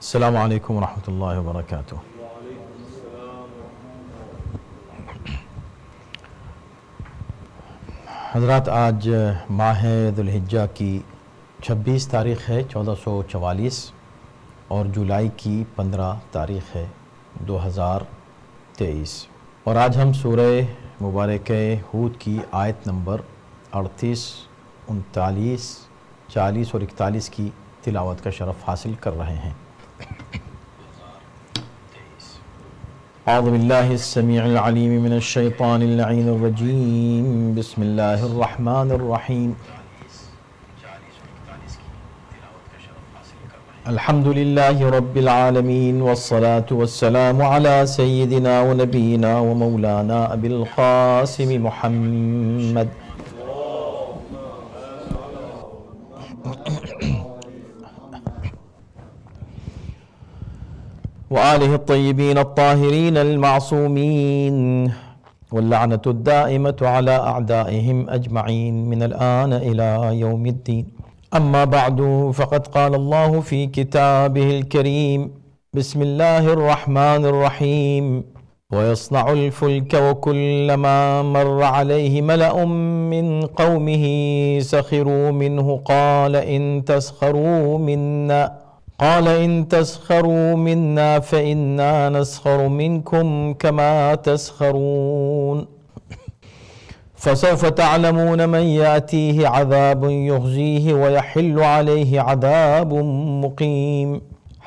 السلام علیکم ورحمۃ اللہ وبرکاتہ۔ حضرات، آج ماہ ذو الحجہ کی 26 تاریخ ہے 1444 اور جولائی کی 15 تاریخ ہے 2023، اور آج ہم سورہ مبارکہ ہود کی آیت نمبر 38، 39، 40 اور 41 کی تلاوت کا شرف حاصل کر رہے ہیں۔ اعوذ باللہ السمیع العلیم من الشیطان اللعین الرجیم، بسم اللہ الرحمن الرحیم۔ الحمد للہ رب العالمین، والصلاة والسلام علی سیدنا و نبینا و مولانا ابی القاسم محمد وآلہ الطیبین الطاہرین المعصومین، واللعنة الدائمة على أعدائهم أجمعين من الآن إلى يوم الدين۔ أما بعد، فقد قال الله في كتابه الكريم: بسم الله الرحمن الرحيم، ويصنع الفلك وكلما مر عليه ملأ من قومه سخروا منه قال إن تسخروا منا فإنا نسخر منكم كما تسخرون، فسوف تعلمون من يأتيه عذاب يخزيه ويحل عليه عذاب مقيم،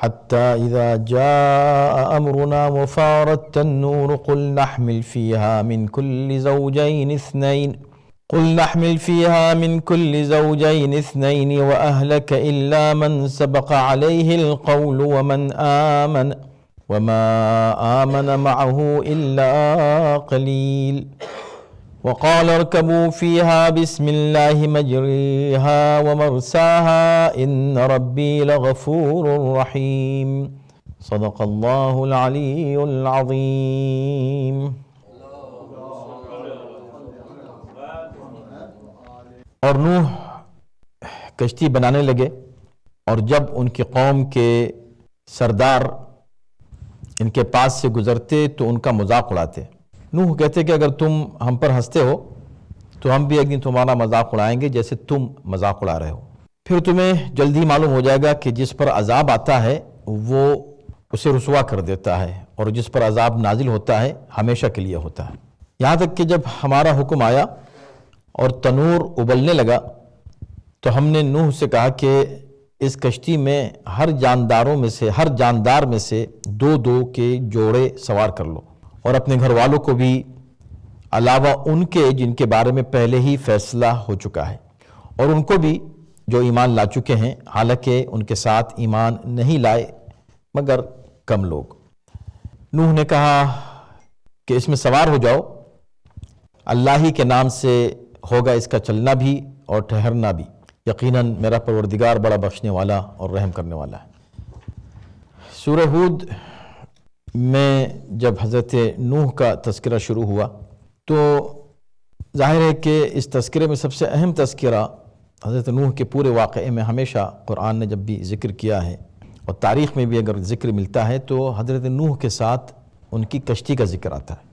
حتى إذا جاء أمرنا وفارت النور قل نحمل فيها من كل زوجين اثنين وأهلك إلا من سبق عليه القول وما آمن معه إلا قليل، وقال اركبوا فيها بسم الله مجريها ومرساها إن ربي لغفور رحيم، صدق الله العلي العظيم۔ اور نوح کشتی بنانے لگے، اور جب ان کی قوم کے سردار ان کے پاس سے گزرتے تو ان کا مذاق اڑاتے۔ نوح کہتے کہ اگر تم ہم پر ہنستے ہو تو ہم بھی ایک دن تمہارا مذاق اڑائیں گے جیسے تم مذاق اڑا رہے ہو، پھر تمہیں جلدی معلوم ہو جائے گا کہ جس پر عذاب آتا ہے وہ اسے رسوا کر دیتا ہے، اور جس پر عذاب نازل ہوتا ہے ہمیشہ کے لیے ہوتا ہے۔ یہاں تک کہ جب ہمارا حکم آیا اور تنور ابلنے لگا تو ہم نے نوح سے کہا کہ اس کشتی میں ہر جاندار میں سے دو کے جوڑے سوار کر لو، اور اپنے گھر والوں کو بھی علاوہ ان کے جن کے بارے میں پہلے ہی فیصلہ ہو چکا ہے، اور ان کو بھی جو ایمان لا چکے ہیں، حالانکہ ان کے ساتھ ایمان نہیں لائے مگر کم لوگ۔ نوح نے کہا کہ اس میں سوار ہو جاؤ، اللہ ہی کے نام سے ہوگا اس کا چلنا بھی اور ٹھہرنا بھی، یقیناً میرا پروردگار بڑا بخشنے والا اور رحم کرنے والا ہے۔ سورہ ہود میں جب حضرت نوح کا تذکرہ شروع ہوا تو ظاہر ہے کہ اس تذکرے میں سب سے اہم تذکرہ حضرت نوح کے پورے واقعے میں ہمیشہ قرآن نے جب بھی ذکر کیا ہے، اور تاریخ میں بھی اگر ذکر ملتا ہے تو حضرت نوح کے ساتھ ان کی کشتی کا ذکر آتا ہے،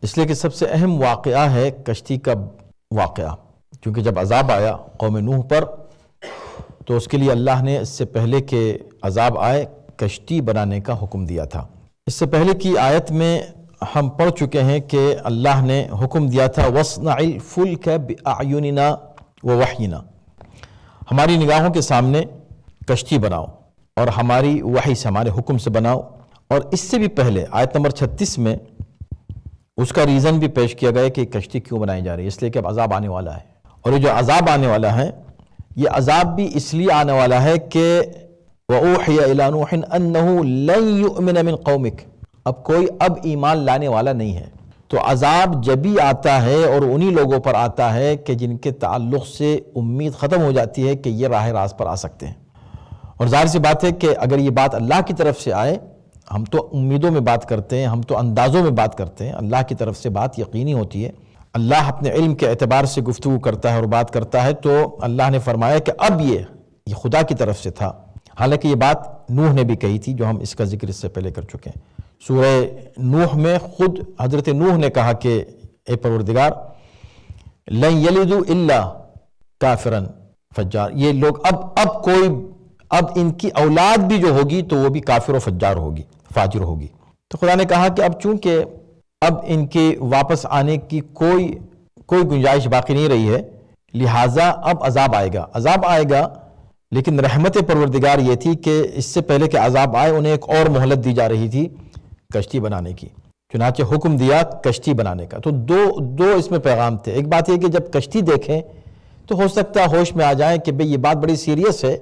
اس لیے کہ سب سے اہم واقعہ ہے کشتی کا واقعہ، کیونکہ جب عذاب آیا قوم نوح پر تو اس کے لیے اللہ نے اس سے پہلے کہ عذاب آئے کشتی بنانے کا حکم دیا تھا۔ اس سے پہلے کی آیت میں ہم پڑھ چکے ہیں کہ اللہ نے حکم دیا تھا وَاصْنَعِ الْفُلْكَ بِأَعْيُنِنَا وَوَحْيِنَا، ہماری نگاہوں کے سامنے کشتی بناؤ اور ہماری وحی سے، ہمارے حکم سے بناؤ۔ اور اس سے بھی پہلے آیت نمبر 36 میں اس کا ریزن بھی پیش کیا گیا کہ کشتی کیوں بنائی جا رہی ہے، اس لیے کہ اب عذاب آنے والا ہے، اور یہ جو عذاب آنے والا ہے یہ عذاب بھی اس لیے آنے والا ہے کہ وَأُوحِيَ إِلَى نُوحٍ أَنَّهُ لَن يُؤْمِنَ مِن قَوْمِكَ، اب کوئی ایمان لانے والا نہیں ہے۔ تو عذاب جب بھی آتا ہے اور انہی لوگوں پر آتا ہے کہ جن کے تعلق سے امید ختم ہو جاتی ہے کہ یہ راہ راست پر آ سکتے ہیں، اور ظاہر سی بات ہے کہ اگر یہ بات اللہ کی طرف سے آئے، ہم تو امیدوں میں بات کرتے ہیں، ہم تو اندازوں میں بات کرتے ہیں، اللہ کی طرف سے بات یقینی ہوتی ہے۔ اللہ اپنے علم کے اعتبار سے گفتگو کرتا ہے اور بات کرتا ہے، تو اللہ نے فرمایا کہ اب یہ خدا کی طرف سے تھا، حالانکہ یہ بات نوح نے بھی کہی تھی، جو ہم اس کا ذکر اس سے پہلے کر چکے ہیں۔ سورہ نوح میں خود حضرت نوح نے کہا کہ اے پروردگار لن یلدوا الا کافرا فجار، یہ لوگ اب ان کی اولاد بھی جو ہوگی تو وہ بھی کافر و فجار ہوگی، فاجر ہوگی۔ تو خدا نے کہا کہ اب چونکہ اب ان کے واپس آنے کی کوئی گنجائش باقی نہیں رہی ہے، لہٰذا اب عذاب آئے گا، لیکن رحمت پروردگار یہ تھی کہ اس سے پہلے کہ عذاب آئے انہیں ایک اور مہلت دی جا رہی تھی کشتی بنانے کی، چنانچہ حکم دیا کشتی بنانے کا۔ تو دو اس میں پیغام تھے۔ ایک بات یہ کہ جب کشتی دیکھیں تو ہو سکتا ہے ہوش میں آ جائیں کہ بھئی یہ بات بڑی سیریس ہے،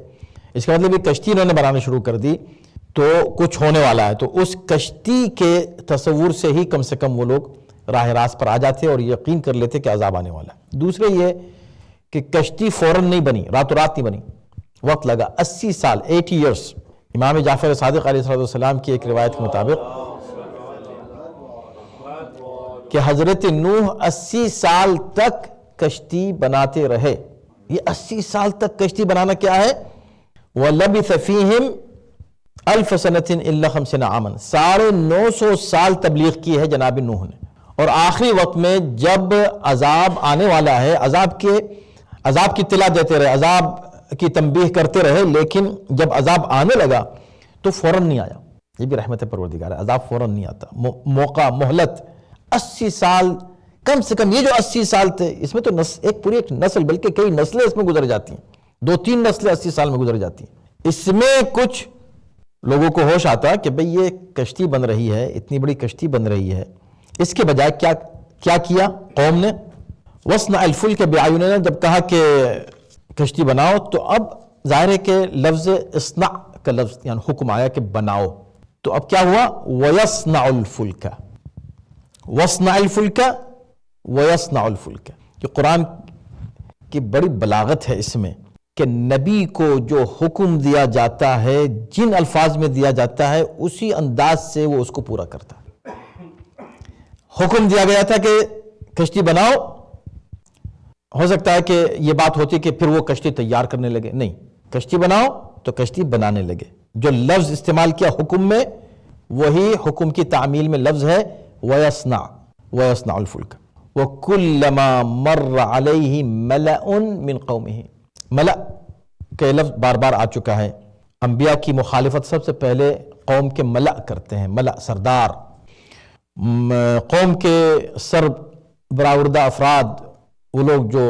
اس کا مطلب یہ کشتی انہوں نے بنانا شروع کر دی تو کچھ ہونے والا ہے، تو اس کشتی کے تصور سے ہی کم سے کم وہ لوگ راہ راست پر آ جاتے اور یقین کر لیتے کہ عذاب آنے والا ہے۔ دوسرے یہ کہ کشتی فوراً نہیں بنی، راتوں رات نہیں بنی، وقت لگا 80 سال 80 ایئرس۔ امام جعفر صادق علیہ السلام کی ایک روایت کے مطابق کہ حضرت نوح 80 سال تک کشتی بناتے رہے۔ یہ 80 سال تک کشتی بنانا کیا ہے؟ وَلَبِثَ فِيهِمْ أَلْفَ سَنَةٍ إِلَّا 50 عَامًا، 950 سال تبلیغ کی ہے جناب نوح نے، اور آخری وقت میں جب عذاب آنے والا ہے، عذاب کی اطلاع دیتے رہے، عذاب کی تنبیہ کرتے رہے، لیکن جب عذاب آنے لگا تو فوراً نہیں آیا۔ یہ بھی رحمت پروردگار ہے، عذاب فوراً نہیں آتا، موقع، مہلت۔ 80 سال کم سے کم، یہ جو 80 سال تھے اس میں تو پوری ایک نسل، بلکہ کئی نسلیں اس میں گزر جاتی ہیں، 2-3 نسلیں 80 سال میں گزر جاتی ہیں۔ اس میں کچھ لوگوں کو ہوش آتا کہ بھئی یہ کشتی بن رہی ہے، اتنی بڑی کشتی بن رہی ہے، اس کے بجائے کیا کیا قوم نے؟ وَاصْنَعِ الْفُلْكَ بِأَعْيُنِنَا، جب کہا کہ کشتی بناؤ تو اب ظاہر ہے کہ لفظ اصنع کا لفظ یعنی حکم آیا کہ بناؤ، تو اب کیا ہوا؟ وَيَصْنَعُ الْفُلْكَ، وَاصْنَعِ الْفُلْكَ وَيَصْنَعُ الْفُلْكَ۔ کہ قرآن کی بڑی بلاغت ہے اس میں کہ نبی کو جو حکم دیا جاتا ہے، جن الفاظ میں دیا جاتا ہے، اسی انداز سے وہ اس کو پورا کرتا ہے۔ حکم دیا گیا تھا کہ کشتی بناؤ، ہو سکتا ہے کہ یہ بات ہوتی کہ پھر وہ کشتی تیار کرنے لگے، نہیں، کشتی بناؤ تو کشتی بنانے لگے۔ جو لفظ استعمال کیا حکم میں، وہی حکم کی تعمیل میں لفظ ہے وَيَصْنَعُ الْفُلْكَ وَكُلَّمَا مَرَّ عَلَيْهِ مَلَأٌ مِّن قَوْمِهِ۔ ملأ کا لفظ بار بار آ چکا ہے۔ انبیاء کی مخالفت سب سے پہلے قوم کے ملأ کرتے ہیں، ملأ سردار، قوم کے سربراہ افراد، وہ لوگ جو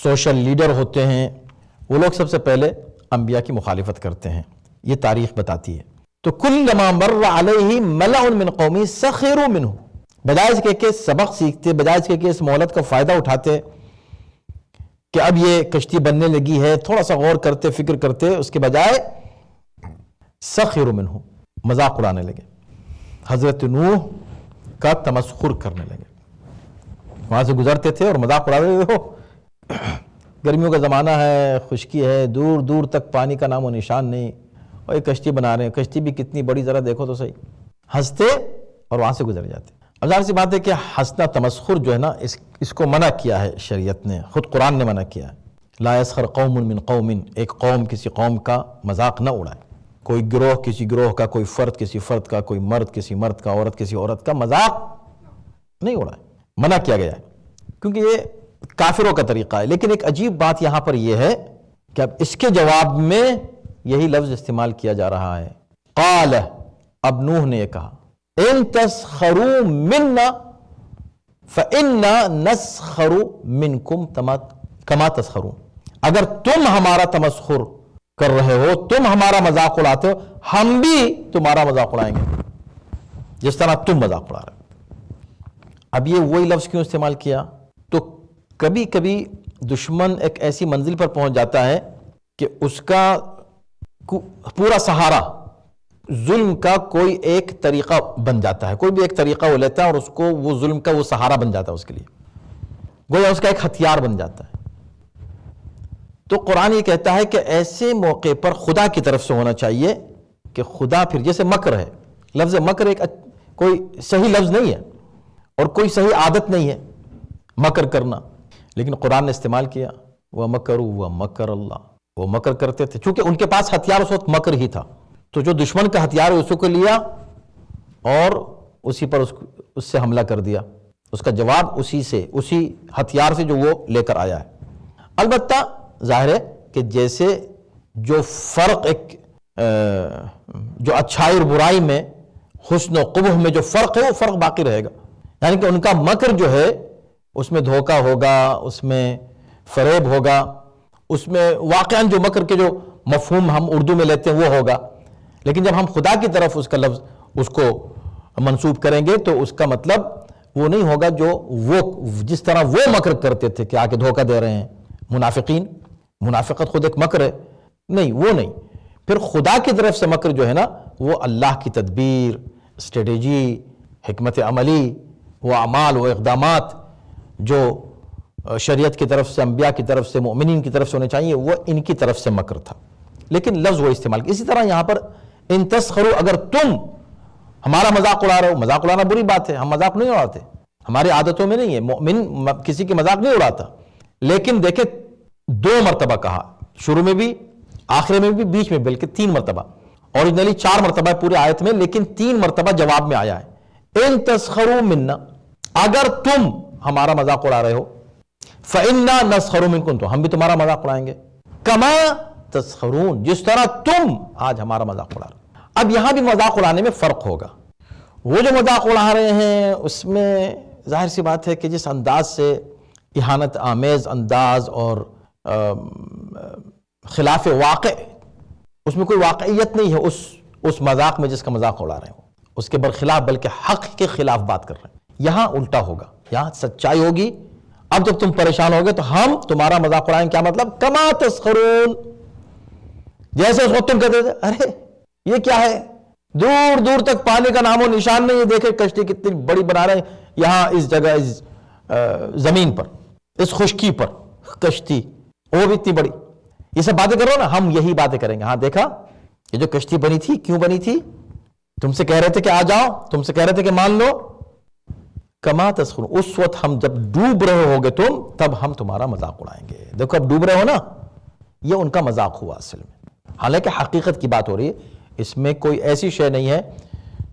سوشل لیڈر ہوتے ہیں، وہ لوگ سب سے پہلے انبیاء کی مخالفت کرتے ہیں، یہ تاریخ بتاتی ہے۔ تو کلما مر علیہ ملأ من قومی سخروا منہ، بجائے اس کہ سبق سیکھتے، بجائے اس کہ اس مہلت کا فائدہ اٹھاتے کہ اب یہ کشتی بننے لگی ہے، تھوڑا سا غور کرتے، فکر کرتے، اس کے بجائے سخروا منہ، مذاق اڑانے لگے، حضرت نوح کا تمسخر کرنے لگے۔ وہاں سے گزرتے تھے اور مذاق اڑا رہے، ہو گرمیوں کا زمانہ ہے، خشکی ہے، دور دور تک پانی کا نام و نشان نہیں، اور ایک کشتی بنا رہے ہیں، کشتی بھی کتنی بڑی، ذرا دیکھو تو صحیح، ہنستے اور وہاں سے گزر جاتے۔ اب ظاہر سی بات ہے کہ ہنسنا، تمسخر جو ہے نا، اس کو منع کیا ہے شریعت نے، خود قرآن نے منع کیا ہے۔ لا یسخر قوم من قوم، ایک قوم کسی قوم کا مذاق نہ اڑائے، کوئی گروہ کسی گروہ کا، کوئی فرد کسی فرد کا، کوئی مرد کسی مرد کا، عورت کسی عورت کا مذاق نہیں اڑائے، منع کیا گیا ہے، کیونکہ یہ کافروں کا طریقہ ہے۔ لیکن ایک عجیب بات یہاں پر یہ ہے کہ اب اس کے جواب میں یہی لفظ استعمال کیا جا رہا ہے، قال، اب نوح نے یہ کہا، ان تسخروا منا فإنا نسخر منکم کما تسخرون، اگر تم ہمارا تمسخر کر رہے ہو، تم ہمارا مذاق اڑاتے ہو، ہم بھی تمہارا مذاق اڑائیں گے جس طرح تم مذاق اڑا رہے ہو۔ اب یہ وہی لفظ کیوں استعمال کیا؟ تو کبھی کبھی دشمن ایک ایسی منزل پر پہنچ جاتا ہے کہ اس کا پورا سہارا ظلم کا کوئی ایک طریقہ بن جاتا ہے، کوئی بھی ایک طریقہ وہ لیتا ہے اور اس کو وہ ظلم کا وہ سہارا بن جاتا ہے، اس کے لیے گویا اس کا ایک ہتھیار بن جاتا ہے۔ تو قرآن یہ کہتا ہے کہ ایسے موقع پر خدا کی طرف سے ہونا چاہیے کہ خدا پھر، جیسے مکر ہے، لفظ مکر ایک کوئی صحیح لفظ نہیں ہے اور کوئی صحیح عادت نہیں ہے مکر کرنا، لیکن قرآن نے استعمال کیا وَمَكَرُوا وَمَكَرَ اللَّهُ، وہ مکر کرتے تھے، چونکہ ان کے پاس ہتھیار اس وقت مکر ہی تھا، تو جو دشمن کا ہتھیار ہے اس کو لیا اور اسی پر اس سے حملہ کر دیا، اس کا جواب اسی ہتھیار سے جو وہ لے کر آیا ہے۔ البتہ ظاہر ہے کہ جیسے جو فرق جو اچھائی اور برائی میں، حسن و قبح میں جو فرق ہے وہ فرق باقی رہے گا، یعنی کہ ان کا مکر جو ہے اس میں دھوکہ ہوگا، اس میں فریب ہوگا، اس میں واقعاً جو مکر کے جو مفہوم ہم اردو میں لیتے ہیں وہ ہوگا، لیکن جب ہم خدا کی طرف اس کا لفظ اس کو منسوب کریں گے تو اس کا مطلب وہ نہیں ہوگا جو وہ جس طرح وہ مکر کرتے تھے کہ آ کے دھوکہ دے رہے ہیں منافقین، منافقت خود ایک مکر ہے، نہیں وہ نہیں، پھر خدا کی طرف سے مکر جو ہے نا وہ اللہ کی تدبیر، اسٹریٹجی، حکمت عملی، وہ اعمال و اقدامات جو شریعت کی طرف سے، انبیاء کی طرف سے، مؤمنین کی طرف سے ہونے چاہیے، وہ ان کی طرف سے مکر تھا، لیکن لفظ وہ استعمال کیا۔ اسی طرح یہاں پر ان تسخروا، اگر تم ہمارا مذاق اڑا رہے ہو، مذاق اڑانا بری بات ہے، ہم مذاق نہیں اڑاتے، ہماری عادتوں میں نہیں ہے، مومن کسی کی مذاق نہیں اڑاتا، لیکن دیکھیں 2 مرتبہ کہا، شروع میں بھی، آخر میں بھی، بیچ میں، بلکہ 3 مرتبہ، اوریجنلی 4 مرتبہ پورے آیت میں، لیکن 3 مرتبہ جواب میں آیا ہے۔ ان تسخروا منا، اگر تم ہمارا مذاق اڑا رہے ہو، فإنا نسخر منکم، تو ہم بھی تمہارا مذاق اڑائیں گے، کما تسخرون، جس طرح تم آج ہمارا مذاق اڑا رہے ہو۔ اب یہاں بھی مذاق اڑانے میں فرق ہوگا، وہ جو مذاق اڑا رہے ہیں اس میں ظاہر سی بات ہے کہ جس انداز سے اہانت آمیز انداز اور خلاف واقع، اس میں کوئی واقعیت نہیں ہے اس مذاق میں جس کا مذاق اڑا رہے ہوں، اس کے برخلاف، بلکہ حق کے خلاف بات کر رہے ہیں۔ یہاں الٹا ہوگا، یہاں سچائی ہوگی۔ اب جب تم پریشان ہوگے تو ہم تمہارا مذاق اڑائیں، کیا مطلب؟ کما تسخرون، جیسے اس وقت تم کہتے تھے ارے یہ کیا ہے، دور دور تک پانی کا نام و نشان نہیں، یہ دیکھیں کشتی کتنی بڑی بنا رہے ہیں یہاں اس جگہ، اس زمین پر، اس خشکی پر کشتی، وہ بھی اتنی بڑی، یہ سب باتیں کرو نا، ہم یہی باتیں کریں گے۔ ہاں دیکھا یہ جو کشتی بنی تھی کیوں بنی تھی، تم سے کہہ رہے تھے کہ آ جاؤ، تم سے کہہ رہے تھے کہ مان لو، کما تسخرون، اس وقت ہم جب ڈوب رہے ہوگے تم، تب ہم تمہارا مذاق اڑائیں گے۔ دیکھو اب ڈوب رہے ہو نا، یہ ان کا مذاق ہوا اصل میں، حالانکہ حقیقت کی بات ہو رہی ہے، اس میں کوئی ایسی شے نہیں ہے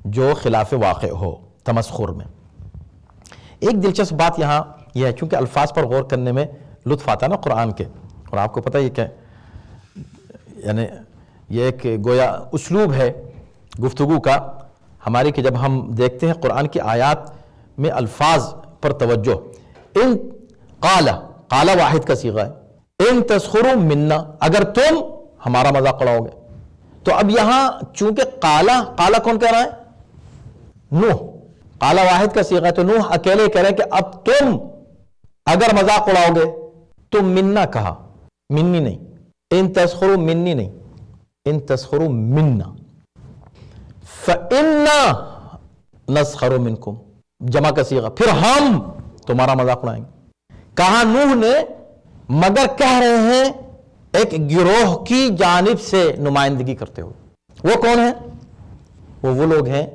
جو خلاف واقع ہو تمسخر میں۔ ایک دلچسپ بات یہاں یہ ہے، چونکہ الفاظ پر غور کرنے میں لطف آتا نا قرآن کے، اور آپ کو پتہ یہ کہ یعنی یہ ایک گویا اسلوب ہے گفتگو کا ہماری، کہ جب ہم دیکھتے ہیں قرآن کی آیات میں الفاظ پر توجہ، ان قال واحد کا صیغہ ہے، ان تسخروا منا، اگر تم ہمارا مذاق اڑاؤ گے، تو اب یہاں چونکہ قال کون کہہ رہا ہے؟ نوح، قال واحد کا صیغہ ہے، تو نوح اکیلے کہہ رہے ہیں کہ اب تم اگر مذاق اڑاؤ گے، تو منا کہا، منی نہیں، ان تسخروا منی نہیں، ان تسخروا منا، فإنا نسخر منکم، جمع کا صیغہ، پھر ہم تمہارا مذاق اڑائیں گے۔ کہا نوح نے، مگر کہہ رہے ہیں ایک گروہ کی جانب سے نمائندگی کرتے ہوئے۔ وہ کون ہیں؟ وہ لوگ ہیں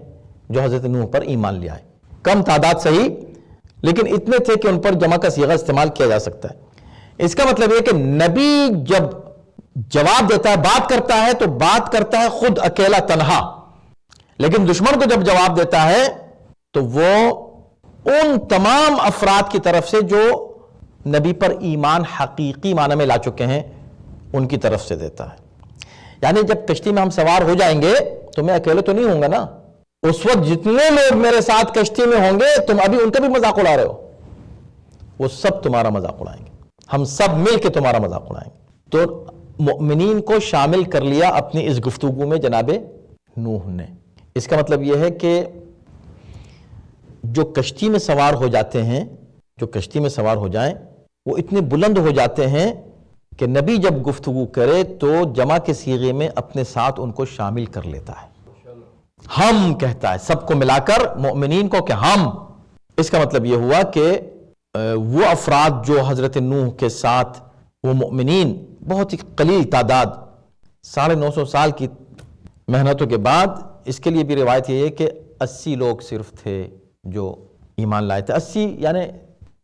جو حضرت نوح پر ایمان لے آئے، کم تعداد صحیح، لیکن اتنے تھے کہ ان پر جمع کا صیغہ استعمال کیا جا سکتا ہے۔ اس کا مطلب یہ کہ نبی جب جواب دیتا ہے، بات کرتا ہے، تو بات کرتا ہے خود اکیلا تنہا، لیکن دشمن کو جب جواب دیتا ہے تو وہ ان تمام افراد کی طرف سے جو نبی پر ایمان حقیقی معنی میں لا چکے ہیں ان کی طرف سے دیتا ہے۔ یعنی جب کشتی میں ہم سوار ہو جائیں گے تو میں اکیلے تو نہیں ہوں گا نا، اس وقت جتنے لوگ میرے ساتھ کشتی میں ہوں گے، تم ابھی ان کا بھی مذاق اڑا رہے ہو، وہ سب تمہارا مذاق اڑائیں گے، ہم سب مل کے تمہارا مذاق اڑائیں گے۔ تو مؤمنین کو شامل کر لیا اپنی اس گفتگو میں جناب نوح نے۔ اس کا مطلب یہ ہے کہ جو کشتی میں سوار ہو جاتے ہیں، جو کشتی میں سوار ہو جائیں، وہ اتنے بلند ہو جاتے ہیں کہ نبی جب گفتگو کرے تو جمع کے صیغے میں اپنے ساتھ ان کو شامل کر لیتا ہے، ہم کہتا ہے سب کو ملا کر مؤمنین کو کہ ہم۔ اس کا مطلب یہ ہوا کہ وہ افراد جو حضرت نوح کے ساتھ، وہ مؤمنین بہت ہی قلیل تعداد، 950 سال کی محنتوں کے بعد، اس کے لیے بھی روایت یہ ہے کہ 80 لوگ صرف تھے جو ایمان لائے تھے۔ 80 یعنی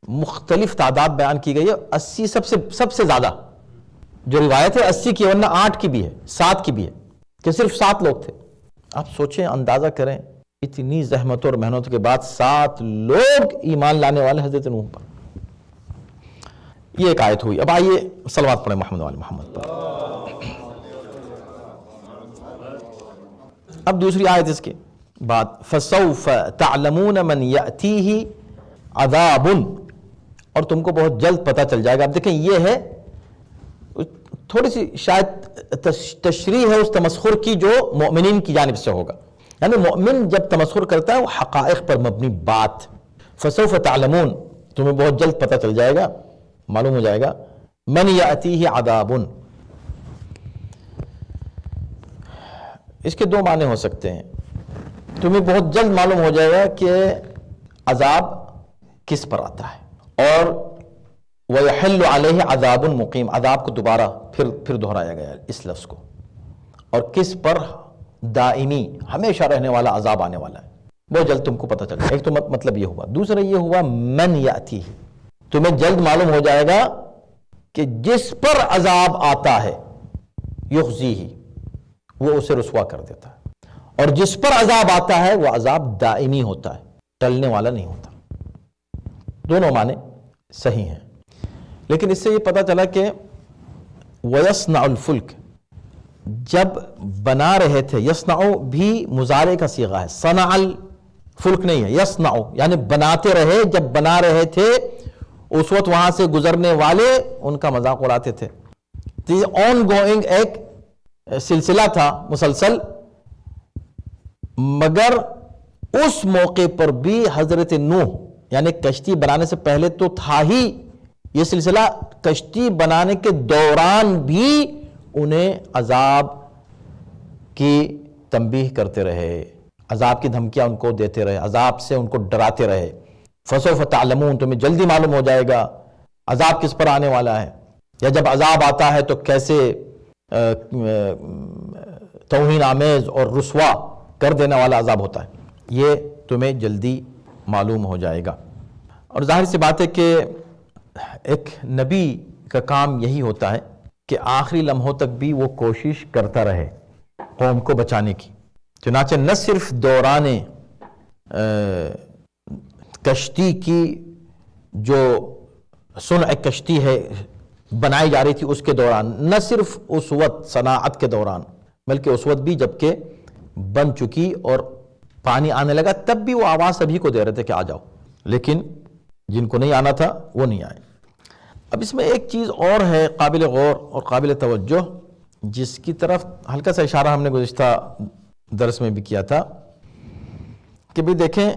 مختلف تعداد بیان کی گئی ہے، 80 سب سے زیادہ، جو روایت ہے 80 کی، ورنہ 8 کی بھی ہے، 7 کی بھی ہے کہ صرف 7 لوگ تھے۔ آپ سوچیں، اندازہ کریں، اتنی زحمتوں اور محنتوں کے بعد 7 لوگ ایمان لانے والے حضرت نوح پر۔ یہ ایک آیت ہوئی۔ اب آئیے صلوات پڑھیں محمد وعلی محمد پر۔ اب دوسری آیت اس کے بعد، فَسَوْفَ تَعْلَمُونَ مَنْ يَأْتِيهِ عَذَابٌ، اور تم کو بہت جلد پتہ چل جائے گا۔ اب دیکھیں، یہ ہے تھوڑی سی شاید تشریح ہے اس تمسخر کی جو مؤمنین کی جانب سے ہوگا، یعنی مؤمن جب تمسخر کرتا ہے وہ حقائق پر مبنی بات۔ فَسَوْفَ تَعْلَمُونَ، تمہیں بہت جلد پتہ چل جائے گا، معلوم ہو جائے گا، مَنْ يَأْتِيهِ عَذَابٌ۔ اس کے 2 معنی ہو سکتے ہیں۔ تمہیں بہت جلد معلوم ہو جائے گا کہ عذاب کس پر آتا ہے، اور وَيَحِلُّ عَلَيْهِ عَذَابٌ مُقِيمٌ، عذاب کو دوبارہ پھر دہرایا گیا اس لفظ کو، اور کس پر دائمی ہمیشہ رہنے والا عذاب آنے والا ہے، بہت جلد تم کو پتہ چل جائے۔ ایک تو مطلب یہ ہوا، دوسرا یہ ہوا من یاتی، تمہیں جلد معلوم ہو جائے گا کہ جس پر عذاب آتا ہے یخزیہ، وہ اسے رسوا کر دیتا ہے، اور جس پر عذاب آتا ہے وہ عذاب دائمی ہوتا ہے، ٹلنے والا نہیں ہوتا۔ دونوں معنی صحیح ہیں، لیکن اس سے یہ پتہ چلا کہ وَيَصْنَعُ الْفُلْكَ، جب بنا رہے تھے، یصنع بھی مضارع کا صیغہ ہے، صنع الفلک نہیں ہے، یصنع یعنی بناتے رہے، جب بنا رہے تھے اس وقت وہاں سے گزرنے والے ان کا مذاق اڑاتے تھے۔ تو یہ آن گوئنگ ایک سلسلہ تھا مسلسل، مگر اس موقع پر بھی حضرت نوح یعنی کشتی بنانے سے پہلے تو تھا ہی یہ سلسلہ، کشتی بنانے کے دوران بھی انہیں عذاب کی تنبیہ کرتے رہے، عذاب کی دھمکیاں ان کو دیتے رہے، عذاب سے ان کو ڈراتے رہے۔ فَسَوْفَ تَعْلَمُونَ، تمہیں جلدی معلوم ہو جائے گا عذاب کس پر آنے والا ہے، یا جب عذاب آتا ہے تو کیسے توہین آمیز اور رسوا کر دینے والا عذاب ہوتا ہے، یہ تمہیں جلدی معلوم ہو جائے گا۔ اور ظاہر سی بات ہے کہ ایک نبی کا کام یہی ہوتا ہے کہ آخری لمحوں تک بھی وہ کوشش کرتا رہے قوم کو بچانے کی۔ چنانچہ نہ صرف دوران کشتی کی جو صنع کشتی ہے بنائی جا رہی تھی اس کے دوران، نہ صرف اس وقت صناعت کے دوران، بلکہ اس وقت بھی جبکہ بن چکی اور پانی آنے لگا، تب بھی وہ آواز سبھی کو دے رہے تھے کہ آ جاؤ، لیکن جن کو نہیں آنا تھا وہ نہیں آئے۔ اب اس میں ایک چیز اور ہے قابل غور اور قابل توجہ، جس کی طرف ہلکا سا اشارہ ہم نے گزشتہ درس میں بھی کیا تھا کہ بھی دیکھیں،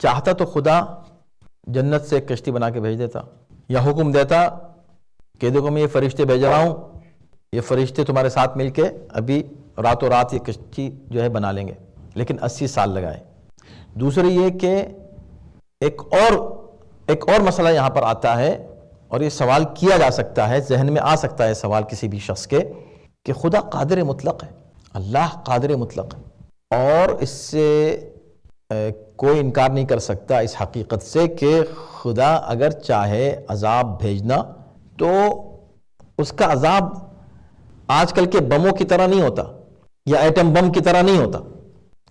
چاہتا تو خدا جنت سے ایک کشتی بنا کے بھیج دیتا، یا حکم دیتا کہ دیکھو میں یہ فرشتے بھیج رہا ہوں، یہ فرشتے تمہارے ساتھ مل کے ابھی راتوں رات یہ کشتی جو ہے بنا لیں گے، لیکن 80 سال لگائے۔ دوسری یہ کہ ایک اور مسئلہ یہاں پر آتا ہے، اور یہ سوال کیا جا سکتا ہے، ذہن میں آ سکتا ہے سوال کسی بھی شخص کے، کہ خدا قادر مطلق ہے، اللہ قادر مطلق ہے، اور اس سے کوئی انکار نہیں کر سکتا اس حقیقت سے کہ خدا اگر چاہے عذاب بھیجنا تو اس کا عذاب آج کل کے بموں کی طرح نہیں ہوتا، یا ایٹم بم کی طرح نہیں ہوتا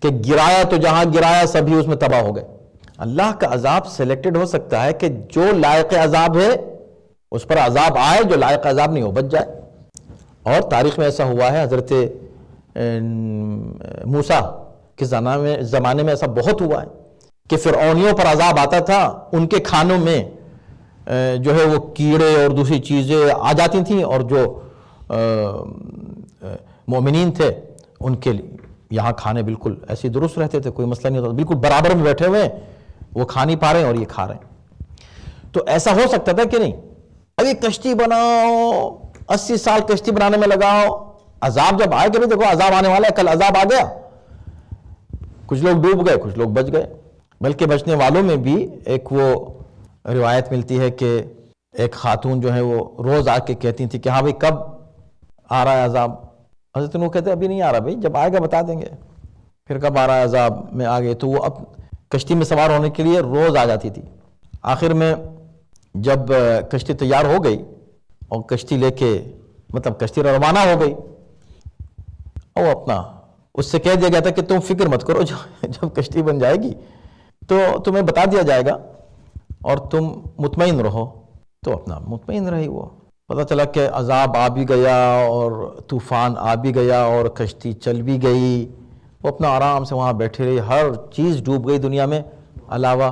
کہ گرایا تو جہاں گرایا سبھی اس میں تباہ ہو گئے۔ اللہ کا عذاب سلیکٹڈ ہو سکتا ہے کہ جو لائق عذاب ہے اس پر عذاب آئے، جو لائق عذاب نہیں ہو بچ جائے۔ اور تاریخ میں ایسا ہوا ہے، حضرت موسیٰ کے زمانے میں ایسا بہت ہوا ہے کہ فرعونیوں پر عذاب آتا تھا، ان کے کھانوں میں جو ہے وہ کیڑے اور دوسری چیزیں آ جاتی تھیں، اور جو مومنین تھے ان کے یہاں کھانے بالکل ایسے درست رہتے تھے، کوئی مسئلہ نہیں ہوتا، بالکل برابر میں بیٹھے ہوئے ہیں، وہ کھا نہیں پا رہے ہیں اور یہ کھا رہے ہیں۔ تو ایسا ہو سکتا تھا کہ نہیں، ابھی کشتی بناؤ، 80 سال کشتی بنانے میں لگاؤ، عذاب جب آئے کہ بھی دیکھو عذاب آنے والا ہے، کل عذاب آ گیا، کچھ لوگ ڈوب گئے، کچھ لوگ بچ گئے۔ بلکہ بچنے والوں میں بھی ایک وہ روایت ملتی ہے کہ ایک خاتون جو ہے وہ روز آ کے کہتی تھی کہ ہاں بھائی کب آ رہا ہے عذاب؟ حضرت نوح کہتے ہیں ابھی نہیں آ رہا بھائی، جب آئے گا بتا دیں گے۔ پھر کب آ رہا ہے عذاب میں آ گئے، تو وہ اب کشتی میں سوار ہونے کے لیے روز آ جاتی تھی۔ آخر میں جب کشتی تیار ہو گئی اور کشتی لے کے مطلب کشتی روانہ ہو گئی، اور اپنا اس سے کہہ دیا گیا تھا کہ تم فکر مت کرو، جب کشتی بن جائے گی تو تمہیں بتا دیا جائے گا اور تم مطمئن رہو. تو اپنا مطمئن رہی. وہ پتہ چلا کہ عذاب آ بھی گیا اور طوفان آ بھی گیا اور کشتی چل بھی گئی. وہ اپنا آرام سے وہاں بیٹھی رہی، ہر چیز ڈوب گئی دنیا میں علاوہ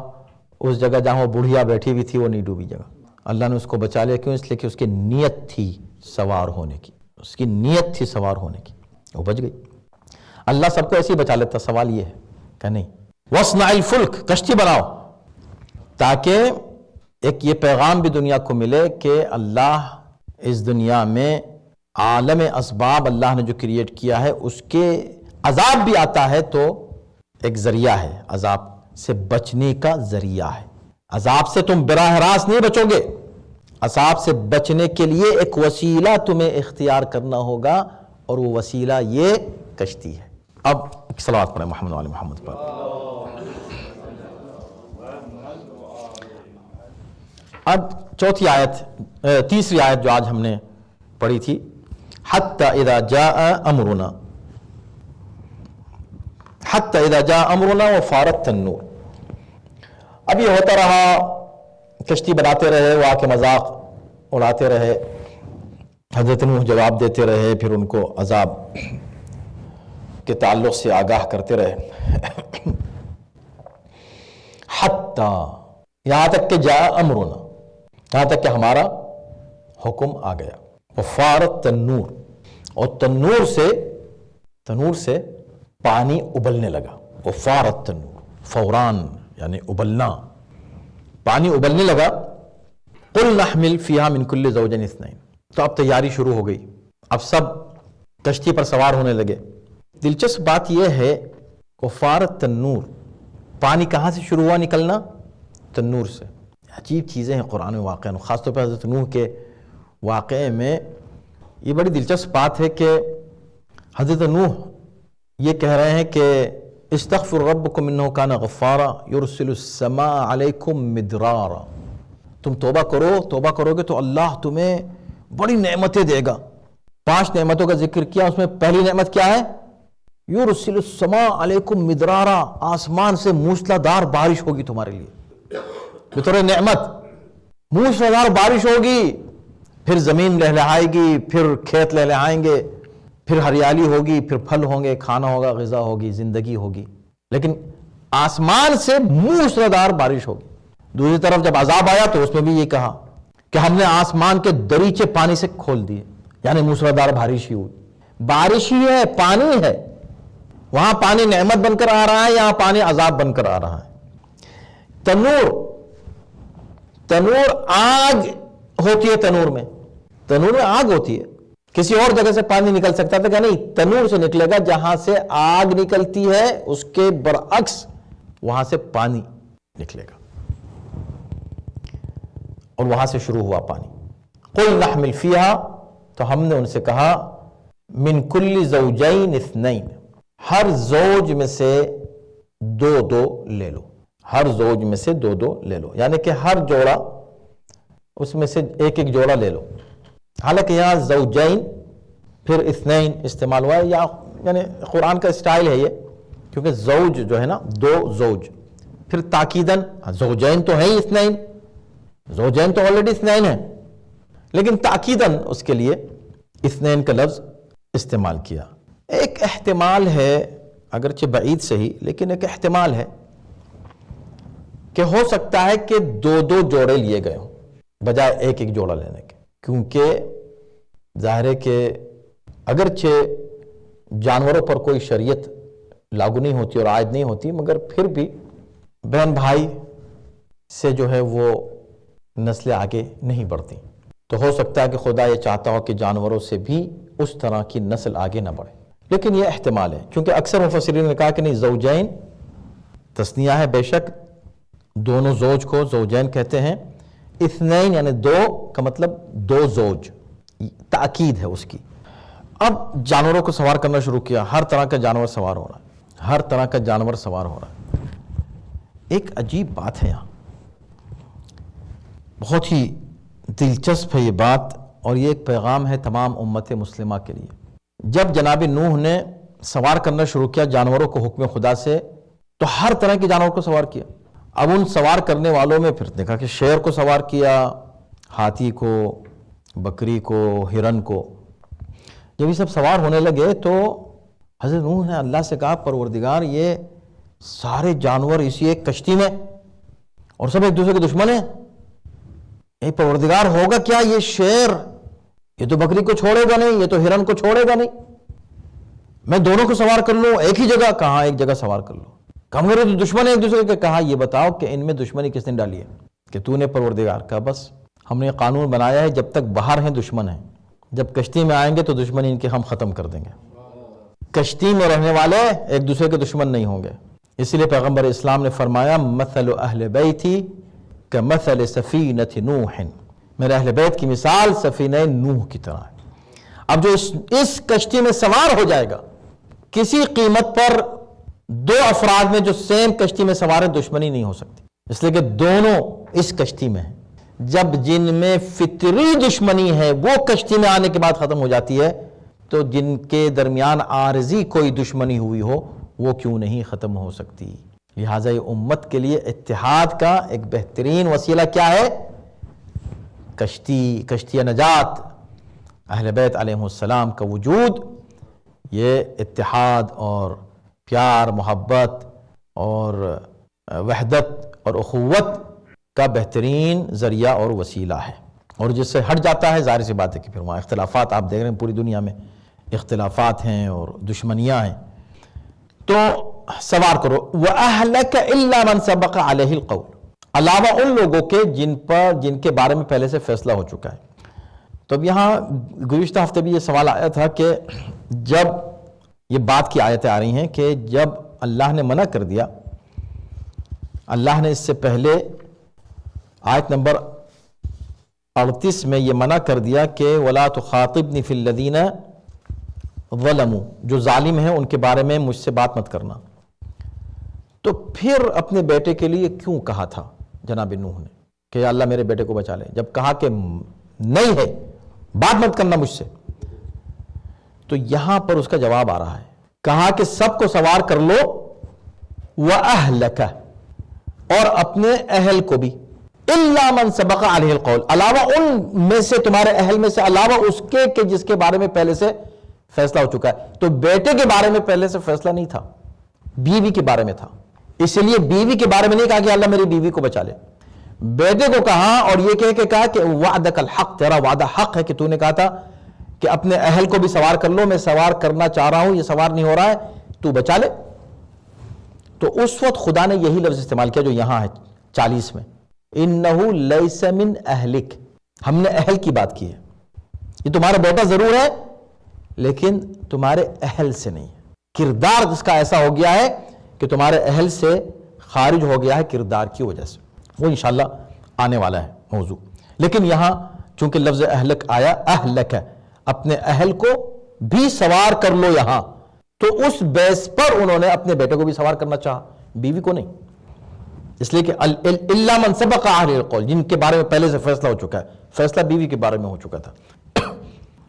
اس جگہ جہاں وہ بڑھیا بیٹھی ہوئی تھی، وہ نہیں ڈوبی جگہ. اللہ نے اس کو بچا لیا. کیوں؟ اس لیے کہ اس کی نیت تھی سوار ہونے کی، اس کی نیت تھی سوار ہونے کی، وہ بچ گئی. اللہ سب کو ایسے ہی بچا لیتا. سوال یہ ہے کہ نہیں. وَاصْنَعِ الْفُلْكَ، کشتی بناؤ، تاکہ ایک یہ پیغام بھی دنیا کو ملے کہ اللہ اس دنیا میں عالم اسباب اللہ نے جو کریٹ کیا ہے اس کے عذاب بھی آتا ہے تو ایک ذریعہ ہے، عذاب سے بچنے کا ذریعہ ہے. عذاب سے تم براہ راست نہیں بچو گے، عذاب سے بچنے کے لیے ایک وسیلہ تمہیں اختیار کرنا ہوگا، اور وہ وسیلہ یہ کشتی ہے. اب ایک صلوات پڑھیں محمد وعلی محمد پر. اب چوتھی آیت، تیسری آیت جو آج ہم نے پڑھی تھی، حَتَّى إِذَا جَاءَ أَمْرُنَا، حَتَّى إِذَا جَاءَ أَمْرُنَا وَفَارَتِ التَّنُّورُ. اب یہ ہوتا رہا، کشتی بناتے رہے، وہ آ کے مذاق اڑاتے رہے، حضرت نوح جواب دیتے رہے، پھر ان کو عذاب کے تعلق سے آگاہ کرتے رہے. حتیٰ، یہاں تک کہ جاء امرنا، یہاں تک کہ ہمارا حکم آ گیا. وفارت تنور، اور تنور سے پانی ابلنے لگا. وفارت تنور، فوران یعنی ابلنا، پانی ابلنے لگا. قل نحمل فیہا من کل زوجین اثنین. تو اب تیاری شروع ہو گئی، اب سب کشتی پر سوار ہونے لگے. دلچسپ بات یہ ہے، وفارت تنور، پانی کہاں سے شروع ہوا نکلنا؟ تنور سے. عجیب چیزیں ہیں قرآن میں واقع، خاص طور پہ حضرت نوح کے واقعے میں یہ بڑی دلچسپ بات ہے کہ حضرت نوح یہ کہہ رہے ہیں کہ استغفر ربکم انہ کان غفارا یرسل السماء علیکم مدرارا. تم توبہ کرو گے تو اللہ تمہیں بڑی نعمتیں دے گا. 5 نعمتوں کا ذکر کیا، اس میں پہلی نعمت کیا ہے؟ یرسل السماء علیکم مدرارا، آسمان سے موسلا دار بارش ہوگی تمہارے لیے بطور نعمت. موسلا دار بارش ہوگی، پھر زمین لہلہائے گی، پھر کھیت لہلہائیں گے، پھر ہریالی ہوگی، پھر پھل ہوں گے، کھانا ہوگا، غذا ہوگی، زندگی ہوگی. لیکن آسمان سے موسلا دار بارش ہوگی. دوسری طرف جب عذاب آیا تو اس میں بھی یہ کہا کہ ہم نے آسمان کے دریچے پانی سے کھول دیے، یعنی موسلا دار بارش ہی ہوئی. بارش ہی ہے، پانی ہے. وہاں پانی نعمت بن کر آ رہا ہے، یہاں پانی عذاب بن کر آ رہا ہے. تنور آگ ہوتی ہے. تنور میں آگ ہوتی ہے. کسی اور جگہ سے پانی نکل سکتا تھا کہ نہیں، تنور سے نکلے گا. جہاں سے آگ نکلتی ہے اس کے برعکس وہاں سے پانی نکلے گا، اور وہاں سے شروع ہوا پانی. قل نحمل فیہا، تو ہم نے ان سے کہا من کل زوجین اثنین، ہر زوج میں سے 2 لے لو. ہر زوج میں سے 2 لے لو، یعنی کہ ہر جوڑا اس میں سے ایک جوڑا لے لو. حالانکہ یہاں زوجین پھر اثنین استعمال ہوا ہے، یعنی قرآن کا اسٹائل ہے یہ، کیونکہ زوج جو ہے نا، 2 زوج، پھر تاکیدن زوجین تو ہے ہی اثنین، زوجین تو آلریڈی اثنین ہیں، لیکن تاکیدن اس کے لیے اثنین کا لفظ استعمال کیا. ایک احتمال ہے، اگرچہ بعید صحیح، لیکن ایک احتمال ہے کہ ہو سکتا ہے کہ 2 جوڑے لیے گئے ہوں بجائے ایک جوڑا لینے کے. کیونکہ ظاہر ہے کہ اگرچہ جانوروں پر کوئی شریعت لاگو نہیں ہوتی اور عائد نہیں ہوتی، مگر پھر بھی بہن بھائی سے جو ہے وہ نسلیں آگے نہیں بڑھتی. تو ہو سکتا ہے کہ خدا یہ چاہتا ہو کہ جانوروں سے بھی اس طرح کی نسل آگے نہ بڑھے. لیکن یہ احتمال ہے، کیونکہ اکثر مفسرین نے کہا کہ نہیں، زوجین تثنیہ ہے، بے شک دونوں زوج کو زوجین کہتے ہیں. اثنین یعنی 2 کا مطلب 2 زوج، تاکید ہے اس کی. اب جانوروں کو سوار کرنا شروع کیا. ہر طرح کا جانور سوار ہو رہا ہے، ہر طرح کا جانور سوار ہو رہا ہے. ایک عجیب بات ہے یہاں، بہت ہی دلچسپ ہے یہ بات. اور یہ ایک پیغام ہے تمام امت مسلمہ کے لیے۔ جب جناب نوح نے سوار کرنا شروع کیا جانوروں کو حکم خدا سے، تو ہر طرح کے جانور کو سوار کیا۔ اب ان سوار کرنے والوں میں پھر دیکھا کہ شیر کو سوار کیا، ہاتھی کو، بکری کو، ہرن کو۔ جب یہ سب سوار ہونے لگے تو حضرت نوح نے اللہ سے کہا پروردگار یہ سارے جانور اسی ایک کشتی میں اور سب ایک دوسرے کے دشمن ہیں، اے پروردگار ہوگا کیا؟ یہ شیر یہ تو بکری کو چھوڑے گا نہیں، یہ تو ہرن کو چھوڑے گا نہیں، میں دونوں کو سوار کر لوں ایک ہی جگہ؟ کہاں ایک جگہ سوار کر لو۔ کہا میرے تو دشمن ہے ایک دوسرے کے۔ کہا یہ بتاؤ کہ ان میں دشمنی کس نے ڈالی ہے؟ کہ تو نے پروردگار۔ کہا بس ہم نے قانون بنایا ہے جب تک باہر ہیں دشمن ہیں، جب کشتی میں آئیں گے تو دشمنی ان کے ہم ختم کر دیں گے۔ کشتی میں رہنے والے ایک دوسرے کے دشمن نہیں ہوں گے۔ اسی لیے پیغمبر اسلام نے فرمایا مثل اہل بیتی کمثل سفینۃ نوح، میرے اہل بیت کی مثال سفینہ نوح کی طرح ہے۔ اب جو اس کشتی میں سوار ہو جائے گا، کسی قیمت پر دو افراد میں جو سیم کشتی میں سوار ہیں دشمنی نہیں ہو سکتی، اس لیے کہ دونوں اس کشتی میں ہیں۔ جب جن میں فطری دشمنی ہے وہ کشتی میں آنے کے بعد ختم ہو جاتی ہے، تو جن کے درمیان عارضی کوئی دشمنی ہوئی ہو وہ کیوں نہیں ختم ہو سکتی؟ لہٰذا یہ امت کے لیے اتحاد کا ایک بہترین وسیلہ کیا ہے؟ کشتی نجات، اہل بیت علیہ السلام کا وجود، یہ اتحاد اور پیار، محبت اور وحدت اور اخوت کا بہترین ذریعہ اور وسیلہ ہے۔ اور جس سے ہٹ جاتا ہے ظاہر سی بات ہے کہ پھر وہاں اختلافات آپ دیکھ رہے ہیں، پوری دنیا میں اختلافات ہیں اور دشمنیاں ہیں۔ تو سوار کرو وَأَهْلَكَ إِلَّا مَنْ سَبَقَ عَلَيْهِ الْقَوْلُ، علاوہ ان لوگوں کے جن کے بارے میں پہلے سے فیصلہ ہو چکا ہے۔ تو اب یہاں گزشتہ ہفتے بھی یہ سوال آیا تھا کہ جب یہ بات کی آیتیں آ رہی ہیں کہ جب اللہ نے منع کر دیا، اللہ نے اس سے پہلے آیت نمبر 38 میں یہ منع کر دیا کہ وَلَا تُخَاطِبْنِ فِي الَّذِينَ ظَلَمُوا، جو ظالم ہیں ان کے بارے میں مجھ سے بات مت کرنا۔ تو پھر اپنے بیٹے کے لیے کیوں کہا تھا جناب نوح نے کہ اللہ میرے بیٹے کو بچا لے؟ جب کہا کہ نہیں ہے بات مت کرنا مجھ سے، تو یہاں پر اس کا جواب آ رہا ہے۔ کہا کہ سب کو سوار کر لو وَأَهْلَكَ، اور اپنے اہل کو بھی، إِلَّا مَنْ سَبَقَ عَلَيْهِ الْقَوْلُ، علاوہ ان میں سے، تمہارے اہل میں سے، علاوہ اس کے کہ جس کے بارے میں پہلے سے فیصلہ ہو چکا ہے۔ تو بیٹے کے بارے میں پہلے سے فیصلہ نہیں تھا، بیوی کے بارے میں تھا، اس لیے بیوی کے بارے میں نہیں کہا کہ اللہ میری بیوی کو بچا لے، بیٹے کو کہا، اور یہ کہہ کے کہا کہ وعدک الحق، تیرا وعدہ حق ہے کہ تو نے کہا تھا کہ اپنے اہل کو بھی سوار کر لو، میں سوار کرنا چاہ رہا ہوں، یہ سوار نہیں ہو رہا ہے، تو بچا لے۔ تو اس وقت خدا نے یہی لفظ استعمال کیا جو یہاں ہے 40 میں، انہو لیس من اہلک، ہم نے اہل کی بات کی ہے، یہ تمہارا بیٹا ضرور ہے لیکن تمہارے اہل سے نہیں ہے، کردار جس کا ایسا ہو گیا ہے کہ تمہارے اہل سے خارج ہو گیا ہے کردار کی وجہ سے، وہ انشاءاللہ آنے والا ہے موضوع۔ لیکن یہاں چونکہ لفظ اہلک آیا، اہلک ہے، اپنے اہل کو بھی سوار کر لو یہاں، تو اس بیس پر انہوں نے اپنے بیٹے کو بھی سوار کرنا چاہا، بیوی کو نہیں، اس لیے کہ الا من سبق علیہ القول، جن کے بارے میں پہلے سے فیصلہ ہو چکا ہے، فیصلہ بیوی کے بارے میں ہو چکا تھا۔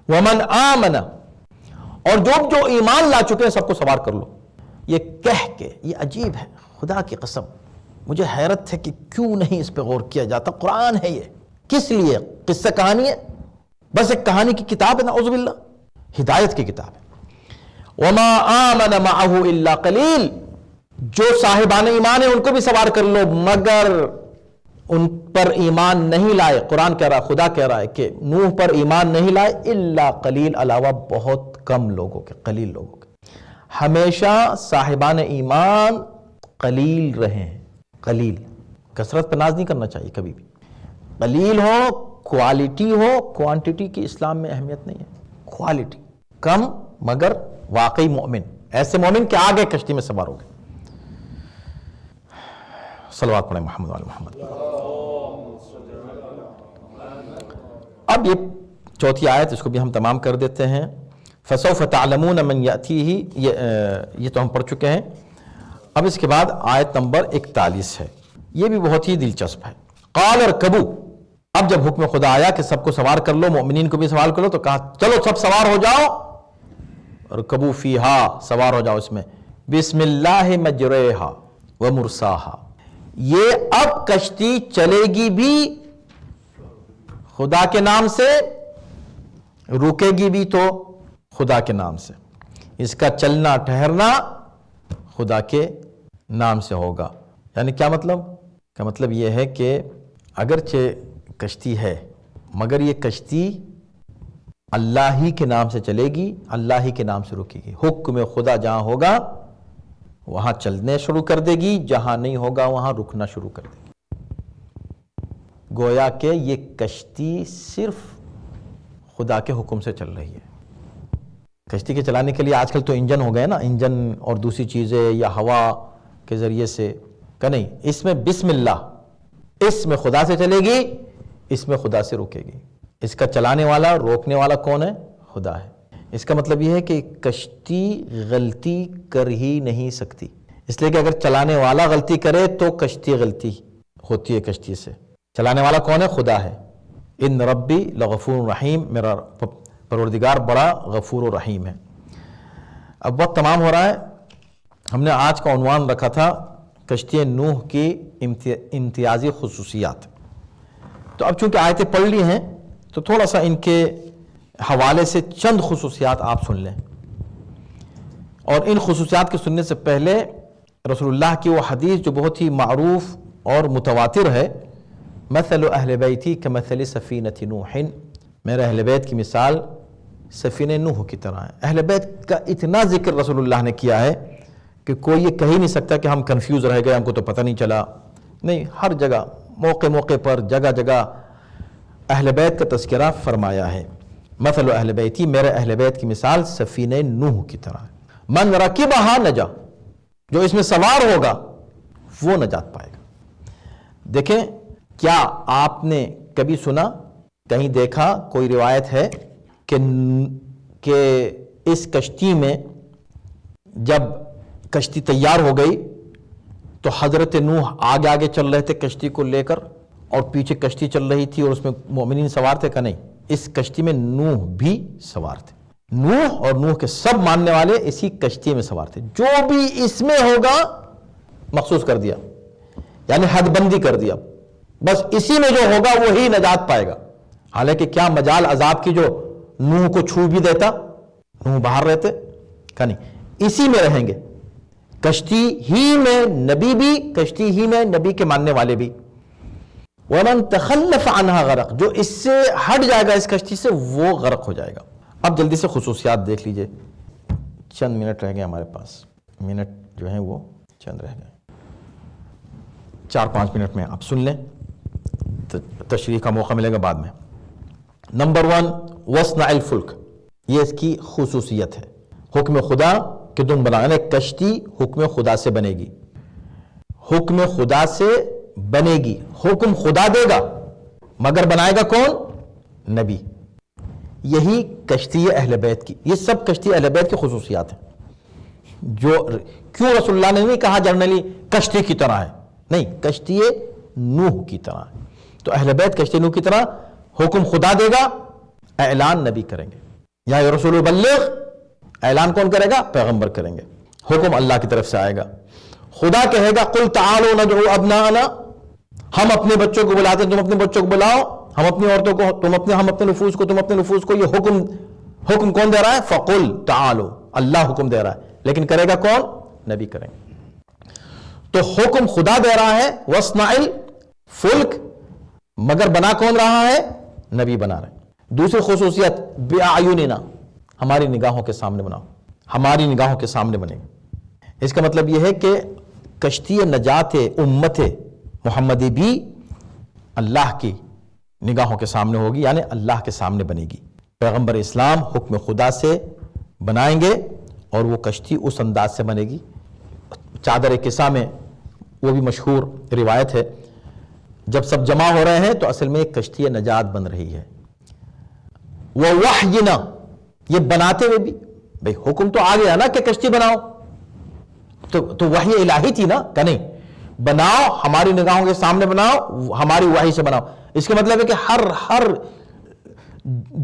ومن آمن، اور جو ایمان لا چکے ہیں سب کو سوار کر لو۔ یہ کہہ کے، یہ عجیب ہے، خدا کی قسم مجھے حیرت ہے کہ کیوں نہیں اس پہ غور کیا جاتا۔ قرآن ہے یہ، کس لیے؟ قصہ کہانی ہے، بس ایک کہانی کی کتاب ہے، نعوذ باللہ، ہدایت کی کتاب ہے۔ وما آمن معه الا قلیل، جو صاحبان ایمان ہیں ان کو بھی سوار کر لو، مگر ان پر ایمان نہیں لائے، قرآن کہہ رہا ہے، خدا کہہ رہا ہے کہ نوح پر ایمان نہیں لائے، الا قلیل، علاوہ بہت کم لوگوں کے، قلیل لوگوں کے۔ ہمیشہ صاحبان ایمان قلیل رہے ہیں، قلیل، کثرت پر ناز نہیں کرنا چاہیے کبھی بھی، قلیل ہو، کوالٹی ہو، کوانٹٹی کی اسلام میں اہمیت نہیں ہے، کوالٹی کم مگر واقعی مومن، ایسے مومن کہ آگے کشتی میں سوار ہو گئے۔ صلوات پڑھیں محمد وعلی محمد۔ اب یہ چوتھی آیت، اس کو بھی ہم تمام کر دیتے ہیں۔ فَسَوْفَ تَعْلَمُونَ مَنْ يَأْتِيهِ، یہ تو ہم پڑھ چکے ہیں۔ اب اس کے بعد آیت نمبر 41 ہے، یہ بھی بہت ہی دلچسپ ہے۔ قَالَ ارْكَبُوا، اب جب حکم خدا آیا کہ سب کو سوار کر لو، مومنین کو بھی سوار کر لو، تو کہا چلو سب سوار ہو جاؤ، رکبوا فیہا، سوار ہو جاؤ اس میں، بسم اللہ مجریہا و مرساہا، یہ اب کشتی چلے گی بھی خدا کے نام سے، رکے گی بھی تو خدا کے نام سے، اس کا چلنا ٹھہرنا خدا کے نام سے ہوگا۔ یعنی کیا مطلب؟ کا مطلب یہ ہے کہ اگرچہ کشتی ہے مگر یہ کشتی اللہ ہی کے نام سے چلے گی، اللہ ہی کے نام سے رکے گی۔ حکم خدا جہاں ہوگا وہاں چلنے شروع کر دے گی، جہاں نہیں ہوگا وہاں رکنا شروع کر دے گی۔ گویا کہ یہ کشتی صرف خدا کے حکم سے چل رہی ہے۔ کشتی کے چلانے کے لیے آج کل تو انجن ہو گئے نا، انجن اور دوسری چیزیں یا ہوا کے ذریعے سے، کہ نہیں، اس میں بسم اللہ، اس میں خدا سے چلے گی، اس میں خدا سے رکے گی۔ اس کا چلانے والا، روکنے والا کون ہے؟ خدا ہے۔ اس کا مطلب یہ ہے کہ کشتی غلطی کر ہی نہیں سکتی، اس لیے کہ اگر چلانے والا غلطی کرے تو کشتی غلطی ہوتی ہے کشتی سے۔ چلانے والا کون ہے؟ خدا ہے۔ ان ربی لغفور رحیم، میرا پروردگار بڑا غفور و رحیم ہے۔ اب وقت تمام ہو رہا ہے۔ ہم نے آج کا عنوان رکھا تھا کشتی نوح کی امتیازی خصوصیات۔ تو اب چونکہ آیتیں پڑھ لی ہیں تو تھوڑا سا ان کے حوالے سے چند خصوصیات آپ سن لیں، اور ان خصوصیات کے سننے سے پہلے رسول اللہ کی وہ حدیث جو بہت ہی معروف اور متواتر ہے، مثل اہل بیتی کمثل سفینۃ نوح، میرے اہل بیت کی مثال سفینہ نوح کی طرح ہے۔ اہل بیت کا اتنا ذکر رسول اللہ نے کیا ہے کہ کوئی یہ کہہ نہیں سکتا کہ ہم کنفیوز رہ گئے، ہم کو تو پتہ نہیں چلا۔ نہیں، ہر جگہ موقع موقع پر جگہ جگہ اہل بیت کا تذکرہ فرمایا ہے۔ مثل اہل بیتی، میرے اہل بیت کی مثال سفینہ نوح کی طرح ہے۔ من رکبہا نجا، جو اس میں سوار ہوگا وہ نجات پائے گا۔ دیکھیں، کیا آپ نے کبھی سنا، کہیں دیکھا، کوئی روایت ہے کہ اس کشتی میں جب کشتی تیار ہو گئی تو حضرت نوح آگے آگے چل رہے تھے کشتی کو لے کر، اور پیچھے کشتی چل رہی تھی اور اس میں مومنین سوار تھے؟ کہ نہیں، اس کشتی میں نوح بھی سوار تھے۔ نوح اور نوح کے سب ماننے والے اسی کشتی میں سوار تھے۔ جو بھی اس میں ہوگا مخصوص کر دیا، یعنی حد بندی کر دیا، بس اسی میں جو ہوگا وہی نجات پائے گا۔ حالانکہ کیا مجال عذاب کی جو نوح کو چھو بھی دیتا، نوح باہر رہتے؟ کہ نہیں، اسی میں رہیں گے، کشتی ہی میں نبی بھی، کشتی ہی میں نبی کے ماننے والے بھی۔ وَمَن تَخَلَّفَ عَنْهَا غَرَقَ، جو اس سے ہٹ جائے گا اس کشتی سے وہ غرق ہو جائے گا۔ اب جلدی سے خصوصیات دیکھ لیجئے، چند منٹ رہ گئے ہمارے پاس، منٹ جو ہیں وہ چند رہ گئے، 4-5 منٹ میں آپ سن لیں، تشریح کا موقع ملے گا بعد میں۔ نمبر 1، وَاصْنَعِ الْفُلْكَ، یہ اس کی خصوصیت ہے، حکم خدا کہ تم بنانا، کشتی حکم خدا سے بنے گی، حکم خدا سے بنے گی، حکم خدا دے گا مگر بنائے گا کون؟ نبی۔ یہی کشتی اہل بیت کی، یہ سب کشتی اہل بیت کی خصوصیات ہیں۔ جو کیوں رسول اللہ نے نہیں کہا جنرلی کشتی کی طرح ہے، نہیں، کشتی نوح کی طرح ہے۔ تو اہل بیت کشتی نوح کی طرح، حکم خدا دے گا، اعلان نبی کریں گے، یا رسول بلغ، اعلان کون کرے گا؟ پیغمبر کریں گے، حکم اللہ کی طرف سے آئے گا۔ خدا کہے گا قل تعالوا ندعو ابناءنا، ہم اپنے بچوں کو بلاتے ہیں، تم اپنے بچوں کو بلاؤ، ہم اپنی عورتوں کو، ہم اپنے نفوس کو، تم اپنے نفوس کو۔ یہ حکم کون دے رہا ہے؟ فقل تعالوا، اللہ حکم دے رہا ہے، لیکن کرے گا کون؟ نبی کریں گے۔ تو حکم خدا دے رہا ہے وَاصْنَعِ الْفُلْكَ، مگر بنا کون رہا ہے؟ نبی بنا رہے ہیں۔ دوسری خصوصیت بِأَعْيُنِنَا، ہماری نگاہوں کے سامنے بناؤ، ہماری نگاہوں کے سامنے بنے گا۔ اس کا مطلب یہ ہے کہ کشتی نجات امت محمدی بھی اللہ کی نگاہوں کے سامنے ہوگی، یعنی اللہ کے سامنے بنے گی۔ پیغمبر اسلام حکم خدا سے بنائیں گے اور وہ کشتی اس انداز سے بنے گی۔ چادر کسا میں وہ بھی مشہور روایت ہے، جب سب جمع ہو رہے ہیں تو اصل میں ایک کشتی نجات بن رہی ہے۔ وَوَحْيِنَا، یہ بناتے ہوئے بھی، بھئی حکم تو آ گیا نا کہ کشتی بناؤ، تو وحی الہی تھی نا، کہ نہیں، بناؤ، ہماری نگاہوں کے سامنے بناؤ، ہماری وحی سے بناؤ۔ اس کا مطلب ہے کہ ہر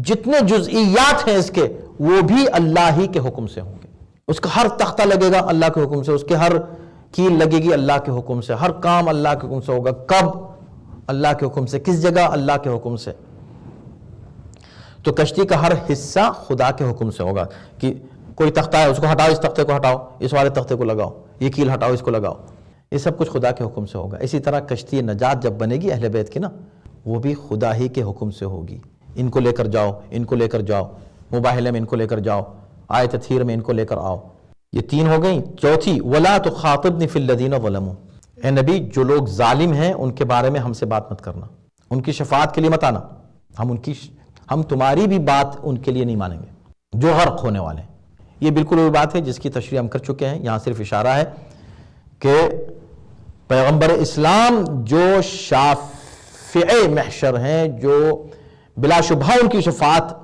جتنے جزئیات ہیں اس کے وہ بھی اللہ ہی کے حکم سے ہوں گے. اس کا ہر تختہ لگے گا اللہ کے حکم سے, اس کے ہر کیل لگے گی اللہ کے حکم سے, ہر کام اللہ کے حکم سے ہوگا. کب؟ اللہ کے حکم سے. کس جگہ؟ اللہ کے حکم سے. تو کشتی کا ہر حصہ خدا کے حکم سے ہوگا کہ کوئی تختہ ہے اس کو ہٹاؤ, اس تختے کو ہٹاؤ, اس والے تختے کو لگاؤ, یہ کیل ہٹاؤ, اس کو لگاؤ. یہ سب کچھ خدا کے حکم سے ہوگا. اسی طرح کشتی نجات جب بنے گی اہل بیت کی نا, وہ بھی خدا ہی کے حکم سے ہوگی. ان کو لے کر جاؤ, ان کو لے کر جاؤ, مباہلے میں ان کو لے کر جاؤ, آیت تطہیر میں ان کو لے کر آؤ. یہ 3 ہو گئیں. چوتھی وَلَا تُخَاطِبْنِ فِي الَّذِينَ ظَلَمُوا, اے نبی جو لوگ ظالم ہیں ان کے بارے میں ہم سے بات مت کرنا, ان کی شفاعت کے لیے مت آنا. ہم تمہاری بھی بات ان کے لیے نہیں مانیں گے جو غرق ہونے والے ہیں. یہ بالکل وہی بات ہے جس کی تشریح ہم کر چکے ہیں. یہاں صرف اشارہ ہے کہ پیغمبر اسلام جو شافع محشر ہیں, جو بلا شبہ ان کی شفاعت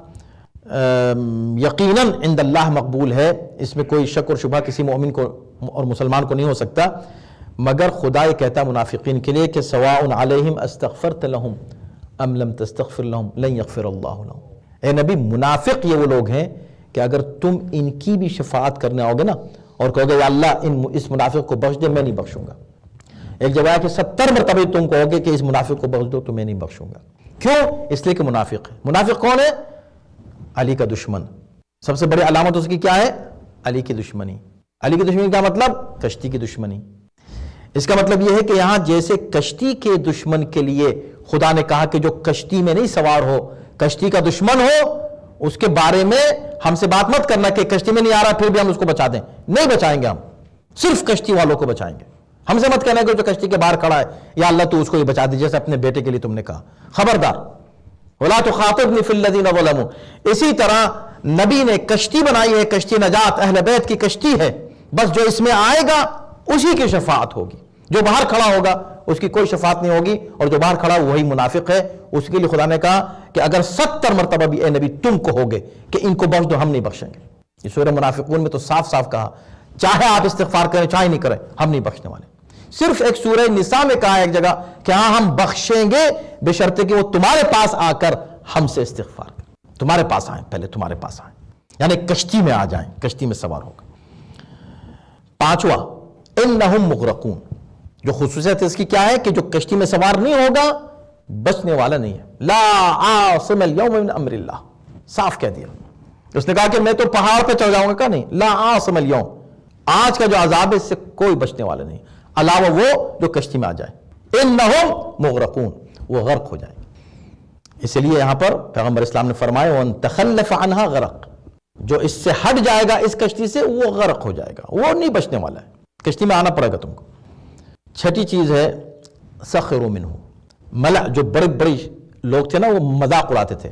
یقیناً عند اللہ مقبول ہے, اس میں کوئی شک اور شبہ کسی مومن کو اور مسلمان کو نہیں ہو سکتا, مگر خدا یہ کہتا ہے منافقین کے لیے کہ سواء علیہم استغفرت لہم ام لم تستغفر لہم لن یغفر اللہ لہم. اے نبی منافق یہ وہ لوگ ہیں کہ اگر تم ان کی بھی شفاعت کرنے آؤ گے نا اور کہو گے یا اللہ اس منافق کو بخش دے, میں نہیں بخشوں گا. ایک جگہ ہے کہ 70 مرتبہ تم کہو گے کہ اس منافق کو بخش دو تو میں نہیں بخشوں گا. کیوں؟ اس لیے کہ منافق ہے. منافق کون ہے؟ علی کا دشمن. سب سے بڑی علامت اس کی کیا ہے؟ علی کی دشمنی. علی کی دشمنی کا مطلب کشتی کی دشمنی. اس کا مطلب یہ ہے کہ یہاں جیسے کشتی کے دشمن کے لیے خدا نے کہا کہ جو کشتی میں نہیں سوار ہو, کشتی کا دشمن ہو, اس کے بارے میں ہم سے بات مت کرنا کہ کشتی میں نہیں آ رہا پھر بھی ہم اس کو بچا دیں. نہیں بچائیں گے, ہم صرف کشتی والوں کو بچائیں گے. ہم سے مت کہنا کہ جو کشتی کے باہر کھڑا ہے یا اللہ تو اس کو ہی بچا دی, جیسے اپنے بیٹے کے لیے تم نے کہا. خبردار, وَلَا تُخَاطِبْنِ فِي الَّذِينَ ظَلَمُوا. اسی طرح نبی نے کشتی بنائی ہے, کشتی نجات اہل بیت کی کشتی ہے, بس جو اس میں آئے گا اسی کی شفاعت ہوگی. جو باہر کھڑا ہوگا اس کی کوئی شفاعت نہیں ہوگی, اور جو باہر کھڑا وہی منافق ہے. اس کے لیے خدا نے کہا کہ اگر 70 مرتبہ بھی اے نبی تم کہو گے کہ ان کو بخش دو, ہم نہیں بخشیں گے. یہ سورہ منافقون میں تو صاف صاف کہا, چاہے آپ استغفار کریں چاہے نہیں کریں, ہم نہیں بخشنے والے. صرف ایک سورہ نساء میں کہا ایک جگہ کہ ہاں ہم بخشیں گے بشرط کہ وہ تمہارے پاس آ کر ہم سے استغفار کریں. تمہارے پاس آئیں, پہلے تمہارے پاس آئیں, یعنی کشتی میں آ جائیں, کشتی میں سوار ہوگا. 5واں انہم مغرقون. جو خصوصیت اس کی کیا ہے کہ جو کشتی میں سوار نہیں ہوگا بچنے والا نہیں ہے. لا عاصم اليوم من امر اللہ, صاف کہہ دیا. اس نے کہا کہ میں تو پہاڑ پہ چڑھ جاؤں گا, کہا نہیں, لا عاصم اليوم, آج کا جو عذاب ہے اس سے کوئی بچنے والا نہیں علاوہ وہ جو کشتی میں آ جائے. انہم مغرقون, وہ غرق ہو جائیں گے. اس لیے یہاں پر پیغمبر اسلام نے فرمایا وَأَن تَخَلَّفَ عَنْهَا غَرَقْ, جو اس سے ہٹ جائے گا اس کشتی سے وہ غرق ہو جائے گا, وہ نہیں بچنے والا ہے. کشتی میں آنا پڑے گا تم کو. 6ٹھی چیز ہے سخروا منہ. ملأ جو بڑے بڑے لوگ تھے نا وہ مذاق اڑاتے تھے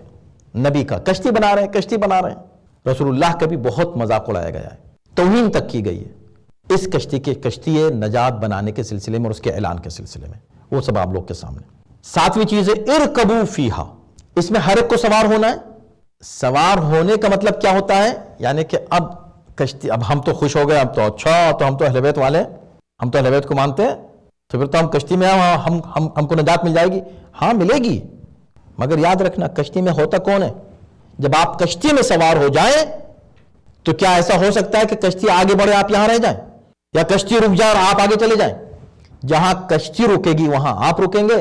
نبی کا, کشتی بنا رہے ہیں, کشتی بنا رہے ہیں. رسول اللہ کا بھی بہت مذاق اڑایا گیا ہے, توہین تک کی گئی ہے اس کشتی نجات بنانے کے سلسلے میں اور اس کے اعلان کے سلسلے میں. وہ سب آپ لوگ کے سامنے. 7ویں چیز ہے ارکبوا فیہا. اس میں ہر ایک کو سوار ہونا ہے. سوار ہونے کا مطلب کیا ہوتا ہے؟ یعنی کہ اب کشتی, اب ہم تو خوش ہو گئے, اب تو اچھا, تو ہم تو اہل بیت والے ہیں, ہم تو اہل بیت کو مانتے ہیں, تو پھر تو ہم کشتی میں ہم کو نجات مل جائے گی. ہاں ملے گی, مگر یاد رکھنا کشتی میں ہوتا کون ہے؟ جب آپ کشتی میں سوار ہو جائیں تو کیا ایسا ہو سکتا ہے کہ کشتی آگے بڑھے آپ یہاں رہ جائیں, یا کشتی رک جائے اور آپ آگے چلے جائیں؟ جہاں کشتی رکے گی وہاں آپ رکیں گے,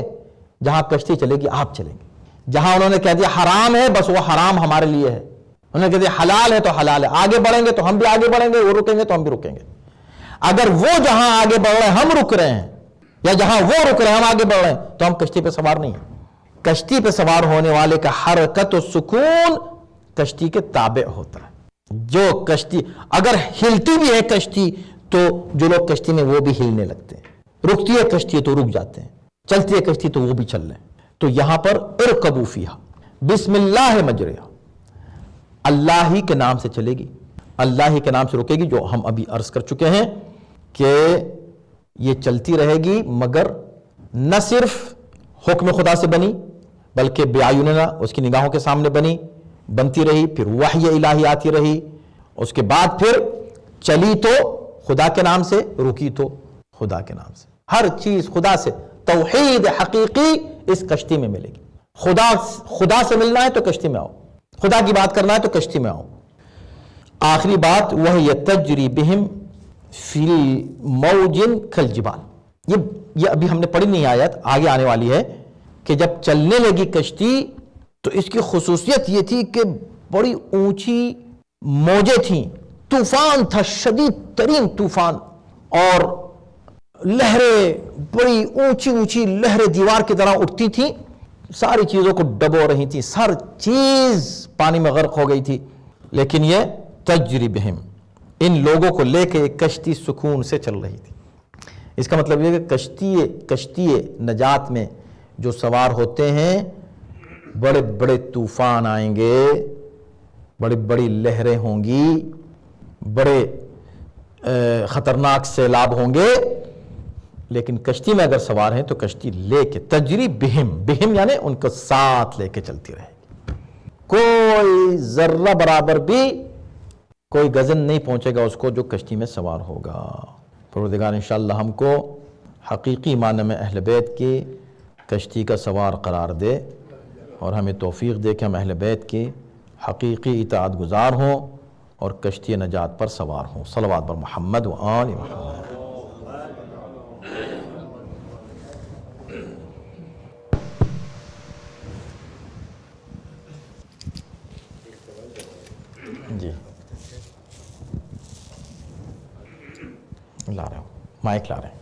جہاں کشتی چلے گی آپ چلیں گے. جہاں انہوں نے کہہ دیا حرام ہے بس وہ حرام ہمارے لیے ہے, انہوں نے کہہ دیا حلال ہے تو حلال ہے, آگے بڑھیں گے تو ہم بھی آگے بڑھیں گے, وہ رکیں گے تو ہم بھی رکیں گے. اگر وہ جہاں آگے بڑھ رہے ہیں ہم رک رہے ہیں, یا جہاں وہ رک رہے ہیں ہم آگے بڑھ رہے ہیں, تو ہم کشتی پہ سوار نہیں ہیں. کشتی پہ سوار ہونے والے کا حرکت و سکون کشتی کے تابع ہوتا ہے. جو کشتی اگر ہلتی بھی ہے کشتی تو جو لوگ کشتی میں وہ بھی ہلنے لگتے ہیں, رکتی ہے کشتی تو رک جاتے ہیں, چلتی ہے کشتی تو وہ بھی چل رہے ہیں. تو یہاں پر ارکبوا فیہا بسم اللہ مجریہا, اللہ ہی کے نام سے چلے گی, اللہ ہی کے نام سے رکے گی, جو ہم ابھی عرض کر چکے ہیں کہ یہ چلتی رہے گی, مگر نہ صرف حکم خدا سے بنی بلکہ بیاعیننا, اس کی نگاہوں کے سامنے بنتی رہی, پھر وحی الہی آتی رہی, اس کے بعد پھر چلی تو خدا کے نام سے, رکی تو خدا کے نام سے. ہر چیز خدا سے توحید حقیقی اس کشتی میں ملے گی. خدا سے ملنا ہے تو کشتی میں آؤ, خدا کی بات کرنا ہے تو کشتی میں آؤ. آخری بات وہی تجری بہم فی موج کالجبال. یہ ابھی ہم نے پڑھی نہیں آیت, آگے آنے والی ہے کہ جب چلنے لگی کشتی تو اس کی خصوصیت یہ تھی کہ بڑی اونچی موجیں تھیں, طوفان تھا, شدید ترین طوفان, اور لہریں بڑی اونچی اونچی لہریں دیوار کی طرح اٹھتی تھیں, ساری چیزوں کو ڈبو رہی تھی, ہر چیز پانی میں غرق ہو گئی تھی. لیکن یہ تجری بہم, ان لوگوں کو لے کے کشتی سکون سے چل رہی تھی. اس کا مطلب یہ کہ کشتی نجات میں جو سوار ہوتے ہیں, بڑے بڑے طوفان آئیں گے, بڑی بڑی لہریں ہوں گی, بڑے خطرناک سیلاب ہوں گے, لیکن کشتی میں اگر سوار ہیں تو کشتی لے کے تجری بہم یعنی ان کو ساتھ لے کے چلتی رہے گی. کوئی ذرہ برابر بھی کوئی غزن نہیں پہنچے گا اس کو جو کشتی میں سوار ہوگا. پروردگار انشاءاللہ ہم کو حقیقی معنی میں اہل بیت کی کشتی کا سوار قرار دے, اور ہمیں توفیق دے کہ ہم اہل بیت کی حقیقی اطاعت گزار ہوں اور کشتی نجات پر سوار ہوں. صلوات بر محمد و آل محمد. جی لا رہے ہوں, مائک لا رہے ہیں.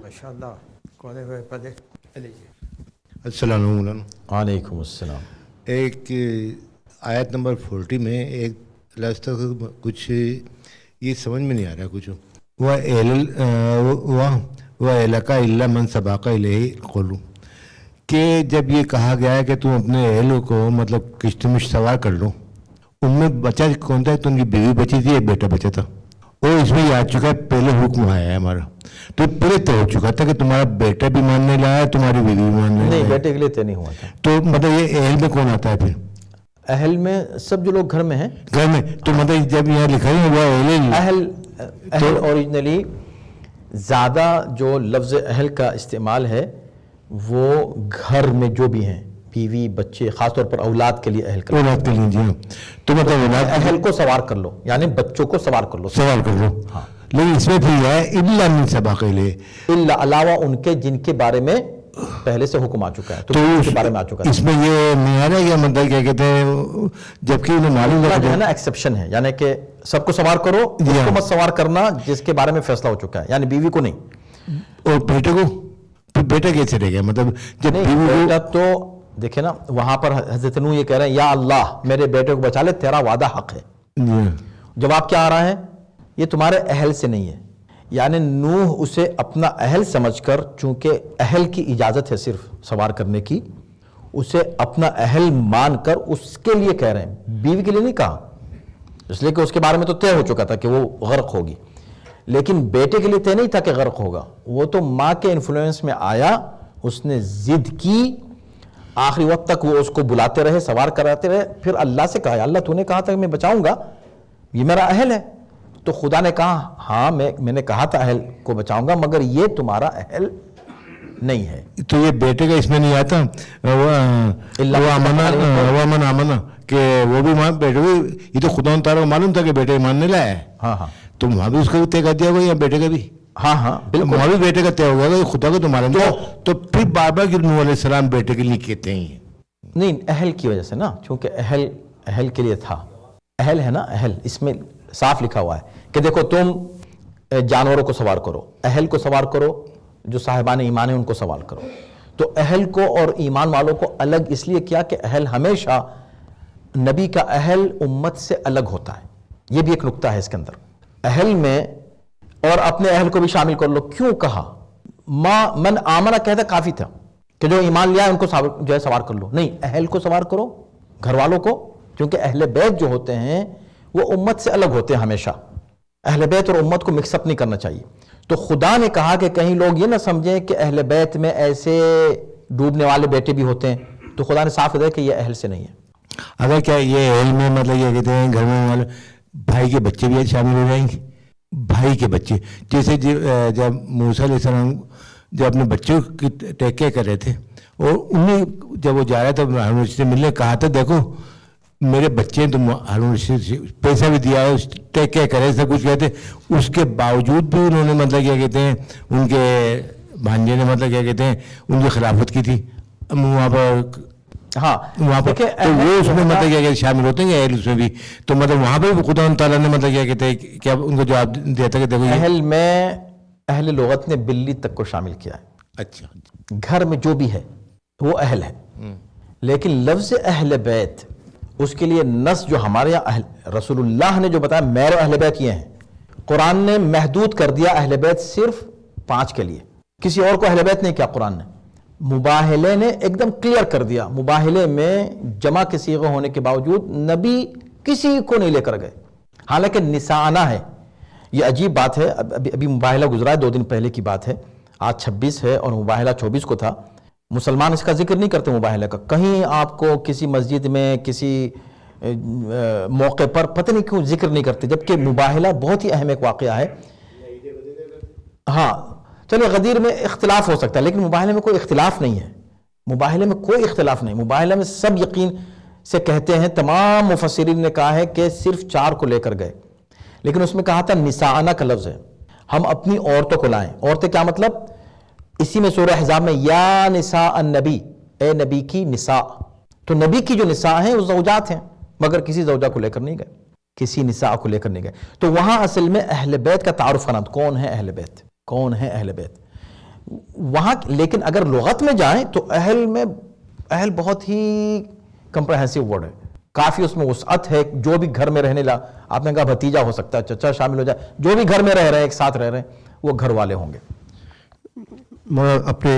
ماشاءاللہ. کون ہے پڑھے؟ السلام علیکم. علیکم السلام. ایک آیت نمبر 40 میں ایک لفظ کچھ یہ سمجھ میں نہیں آ رہا کچھ. وہ علاقہ اللہ من سباق الیہ قولو, کہ جب یہ کہا گیا ہے کہ تم اپنے اہل کو مطلب کشتی میں سوار کر لو, ان میں بچہ کون تھا؟ تو ان کی بیوی بچی تھی, ایک بیٹا بچا تھا. اور اس میں یہ آ چکا ہے پہلے حکم آیا ہے ہمارا, تو پہلے طے ہو چکا تھا کہ تمہارا بیٹا بھی ماننے لایا, تمہاری بیوی بھی ماننے نہیں, لایا. بیٹے کے لیے طے نہیں ہوا تھا. تو مطلب یہ اہل میں کون آتا ہے پھر؟ اہل میں سب جو لوگ گھر میں ہیں, گھر میں. تو مطلب جب یہاں لکھا ہے وہ اہل اوریجنلی زیادہ جو لفظ اہل کا استعمال ہے وہ گھر میں جو بھی ہیں, بیوی بچے, خاص طور پر اولاد کے لیے اہل کا اولاد کے لیے. جی ہاں. تو مطلب اولاد اہل کو سوار کر لو یعنی بچوں کو سوار کر لو. سوال کر لو. ہاں. لیکن اس میں پھر ہے الا من سباق الیہ, اللہ علاوہ ان کے جن کے بارے میں پہلے سے حکم آ چکا ہے, تو اس کے بارے میں آ چکا ہے. اس میں یہ نہیں آ رہا ہے, مطلب کیا کہتے ہیں, جبکہ انہیں معلوم جو ہے نا ایکسیپشن ہے, یعنی کہ سب کو سوار کرو, اس کو مت سوار کرنا جس کے بارے میں فیصلہ ہو چکا ہے, یعنی بیوی کو نہیں. اور بیٹے کو, پھر بیٹا کیسے رہ گیا؟ مطلب جب بیٹا تو دیکھیں نا, وہاں پر حضرت نوح یہ کہہ رہے ہیں یا اللہ میرے بیٹے کو بچا لے, تیرا وعدہ حق ہے. جواب کیا آ رہا ہے؟ یہ تمہارے اہل سے نہیں ہے. یعنی نوح اسے اپنا اہل سمجھ کر, چونکہ اہل کی اجازت ہے صرف سوار کرنے کی, اسے اپنا اہل مان کر اس کے لیے کہہ رہے ہیں, بیوی کے لیے نہیں کہا, اس لیے کہ اس کے بارے میں تو طے ہو چکا تھا کہ وہ غرق ہوگی. لیکن بیٹے کے لیے طے نہیں تھا کہ غرق ہوگا, وہ تو ماں کے انفلوئنس میں آیا, اس نے ضد کی, آخری وقت تک وہ اس کو بلاتے رہے, سوار کراتے رہے. پھر اللہ سے کہا, اللہ تو نے کہا تھا کہ میں بچاؤں گا, یہ میرا اہل ہے. تو خدا نے کہا ہاں میں نے کہا تھا اہل کو بچاؤں گا, مگر یہ تمہارا اہل نہیں ہے. تو یہ بیٹے کا اس میں نہیں آتا وہ امن آمنا کہ وہ بھی بیٹے بھی, یہ تو خدا تعالیٰ کو معلوم تھا کہ بیٹے ماننے لایا ہے. ہاں ہاں, تو وہاں بھی اس کا بھی طے کر دیا ہوگا یا بیٹے کا بھی؟ ہاں ہاں بالکل, وہاں بھی بیٹے کا طے ہو گیا, خدا کو تو معلوم تھا. تو پھر بابا کی نوح علیہ السلام بیٹے کے لیے کہتے ہیں نہیں, اہل کی وجہ سے نا, چونکہ اہل کے لیے تھا. اہل ہے نا, اہل اس میں صاف لکھا ہوا ہے کہ دیکھو تم جانوروں کو سوار کرو, اہل کو سوار کرو, جو صاحبان ایمان ہیں ان کو سوار کرو. تو اہل کو اور ایمان والوں کو الگ اس لیے کیا کہ اہل ہمیشہ, نبی کا اہل امت سے الگ ہوتا ہے. یہ بھی ایک نکتہ ہے اس کے اندر, اہل میں, اور اپنے اہل کو بھی شامل کر لو. کیوں کہا؟ من آمنہ کہتا کافی تھا کہ جو ایمان لیا ان کو جو ہے سوار کر لو, نہیں, اہل کو سوار کرو, گھر والوں کو, کیونکہ اہل بیت جو ہوتے ہیں وہ امت سے الگ ہوتے ہیں ہمیشہ. اہل بیت اور امت کو مکس اپ نہیں کرنا چاہیے. تو خدا نے کہا کہ کہیں لوگ یہ نہ سمجھیں کہ اہل بیت میں ایسے ڈوبنے والے بیٹے بھی ہوتے ہیں, تو خدا نے صاف کہا کہ یہ اہل سے نہیں ہے. اگر کیا یہ اہل میں مطلب یہ کہتے ہیں گھر میں والے بھائی کے بچے بھی شامل ہو جائیں گے؟ بھائی کے بچے. جیسے جب موسیٰ علیہ السلام جب اپنے بچوں کی ٹیک کیئر کر رہے تھے اور انہیں جب وہ جا رہا تھا ہارون رشید سے ملنے, کہا تھا دیکھو میرے بچے ہیں, تم ہارون رشید سے پیسہ بھی دیا ہے, ٹیک کیئر کرے, سب کچھ کہتے. اس کے باوجود بھی انہوں نے مطلب کیا کہتے ہیں ان کے بھانجے نے مطلب کیا کہتے ہیں ان کی خلافت کی تھی وہاں پر. ہاں وہاں پر تو وہ اس میں مطلب کیا شامل ہوتے ہیں اہل اس میں بھی, تو مطلب وہاں پہ خدا تعالیٰ نے مطلب کیا کہتے ہیں کیا ان کو جواب دیتا کہ دیکھو اہل میں اہل لغت نے بلی تک کو شامل کیا ہے. اچھا گھر میں جو بھی ہے وہ اہل ہے, لیکن لفظ اہل بیت اس کے لیے نص جو ہمارے یہاں رسول اللہ نے جو بتایا میرے اہل بیت یہ ہیں, قرآن نے محدود کر دیا اہل بیت صرف 5 کے لیے, کسی اور کو اہل بیت نہیں کیا قرآن نے. مباہلے نے ایک دم کلیئر کر دیا, مباہلے میں جمع کے صیغے ہونے کے باوجود نبی کسی کو نہیں لے کر گئے, حالانکہ نساء ہے. یہ عجیب بات ہے, ابھی مباہلہ گزرا ہے 2 دن پہلے کی بات ہے, آج 26 ہے اور مباہلہ 24 کو تھا. مسلمان اس کا ذکر نہیں کرتے مباہلہ کا, کہیں آپ کو کسی مسجد میں کسی موقع پر پتہ نہیں کیوں ذکر نہیں کرتے, جبکہ مباہلہ بہت ہی اہم ایک واقعہ ہے. ہاں چلے غدیر میں اختلاف ہو سکتا ہے, لیکن مباہلے میں کوئی اختلاف نہیں ہے. مباہلے میں کوئی اختلاف نہیں, مباہلے میں سب یقین سے کہتے ہیں, تمام مفسرین نے کہا ہے کہ صرف 4 کو لے کر گئے, لیکن اس میں کہا تھا نساءنا کا لفظ ہے, ہم اپنی عورتوں کو لائیں. عورتیں کیا مطلب, اسی میں سورہ احزاب میں یا نساء النبی, اے نبی کی نساء, تو نبی کی جو نساء ہیں وہ زوجات ہیں, مگر کسی زوجہ کو لے کر نہیں گئے, کسی نساء کو لے کر نہیں گئے. تو وہاں اصل میں اہل بیت کا تعارف کرنا, کون ہے اہل بیت, کون ہے اہل بیت وہاں. لیکن اگر لغت میں جائیں تو اہل میں اہل بہت ہی کمپریہنسو ورڈ ہے, کافی اس میں وسعت ہے. جو بھی گھر میں رہنے لگا, آپ نے کہا بھتیجا ہو سکتا ہے, چچا شامل ہو جائے, جو بھی گھر میں رہ رہے ہیں ایک ساتھ رہ رہے ہیں وہ گھر والے ہوں گے. اپنے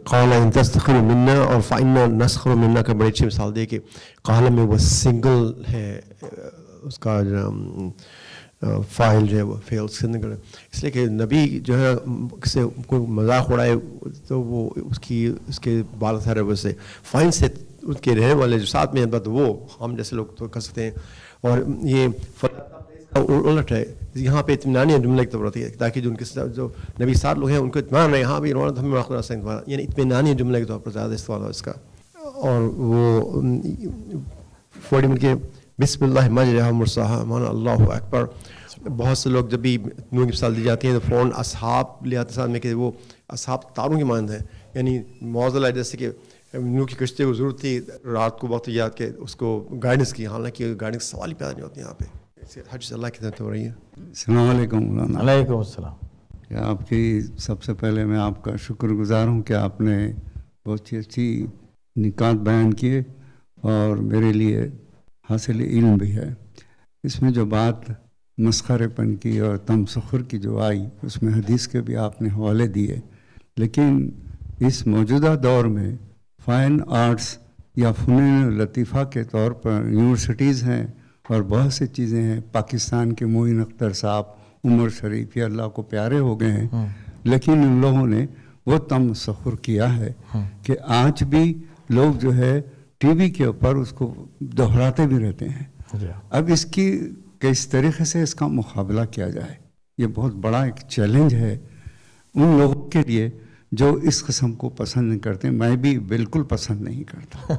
قال ان تسخروا منا اور فإنا نسخر منا کا بڑی اچھی مثال دے کہ قال میں وہ سنگل ہے, اس کا فاعل جو ہے وہ فعل سنگل ہے, اس لیے کہ نبی جو ہے سے کوئی مذاق اڑائے تو وہ اس کے بال سارے وجہ سے فائن سے ان کے رہنے والے جو ساتھ میں ہیں وہ ہم جیسے لوگ تو کر سکتے ہیں. اور یہ الٹ ہے, یہاں پہ اطمینانی جملہ کی ضرورت ہے تاکہ جو ان کے جو نبی ساتھ لوگ ہیں ان کو اطمینان رہے, یہاں بھی یعنی اطمینانی جملے کے طور پر زیادہ استعمال ہو اس کا. اور وہ 40 منٹ کے بسم اللہ مجرہا مرساہا مانا اللہ اکبر. بہت سے لوگ جب بھی نور کی مثال دی جاتی ہیں تو فوراً اصحاب لے آتے ساتھ میں کہ وہ اصحاب تاروں کی مانند ہیں, یعنی معضلہ جیسے کہ نور کی کشتی کو ضرورت تھی رات کو وقت یاد کے اس کو گائیڈنس کی, حالانکہ گائیڈنس سوال ہی پیدا نہیں ہوتی یہاں پہ. ہر چیز اللہ کی طرف ہو رہی ہے. السلام علیکم مولانا. علیکم السلام. آپ کی سب سے پہلے میں آپ کا شکر گزار ہوں کہ آپ نے بہت ہی اچھی نکات بیان کیے اور میرے لیے حاصل علم بھی ہے. اس میں جو بات مسخرے پن کی اور تمسخر کی جو آئی اس میں حدیث کے بھی آپ نے حوالے دیے, لیکن اس موجودہ دور میں فائن آرٹس یا فنون لطیفہ کے طور پر یونیورسٹیز ہیں اور بہت سی چیزیں ہیں. پاکستان کے معین اختر صاحب, عمر شریف, یہ اللہ کو پیارے ہو گئے ہیں, لیکن ان لوگوں نے وہ تمسخر کیا ہے کہ آج بھی لوگ جو ہے ٹی وی کے اوپر اس کو دہراتے بھی رہتے ہیں. اب اس کی کس طریقے سے اس کا مقابلہ کیا جائے, یہ بہت بڑا ایک چیلنج ہے ان لوگوں کے لیے جو اس قسم کو پسند نہیں کرتے. میں بھی بالکل پسند نہیں کرتا.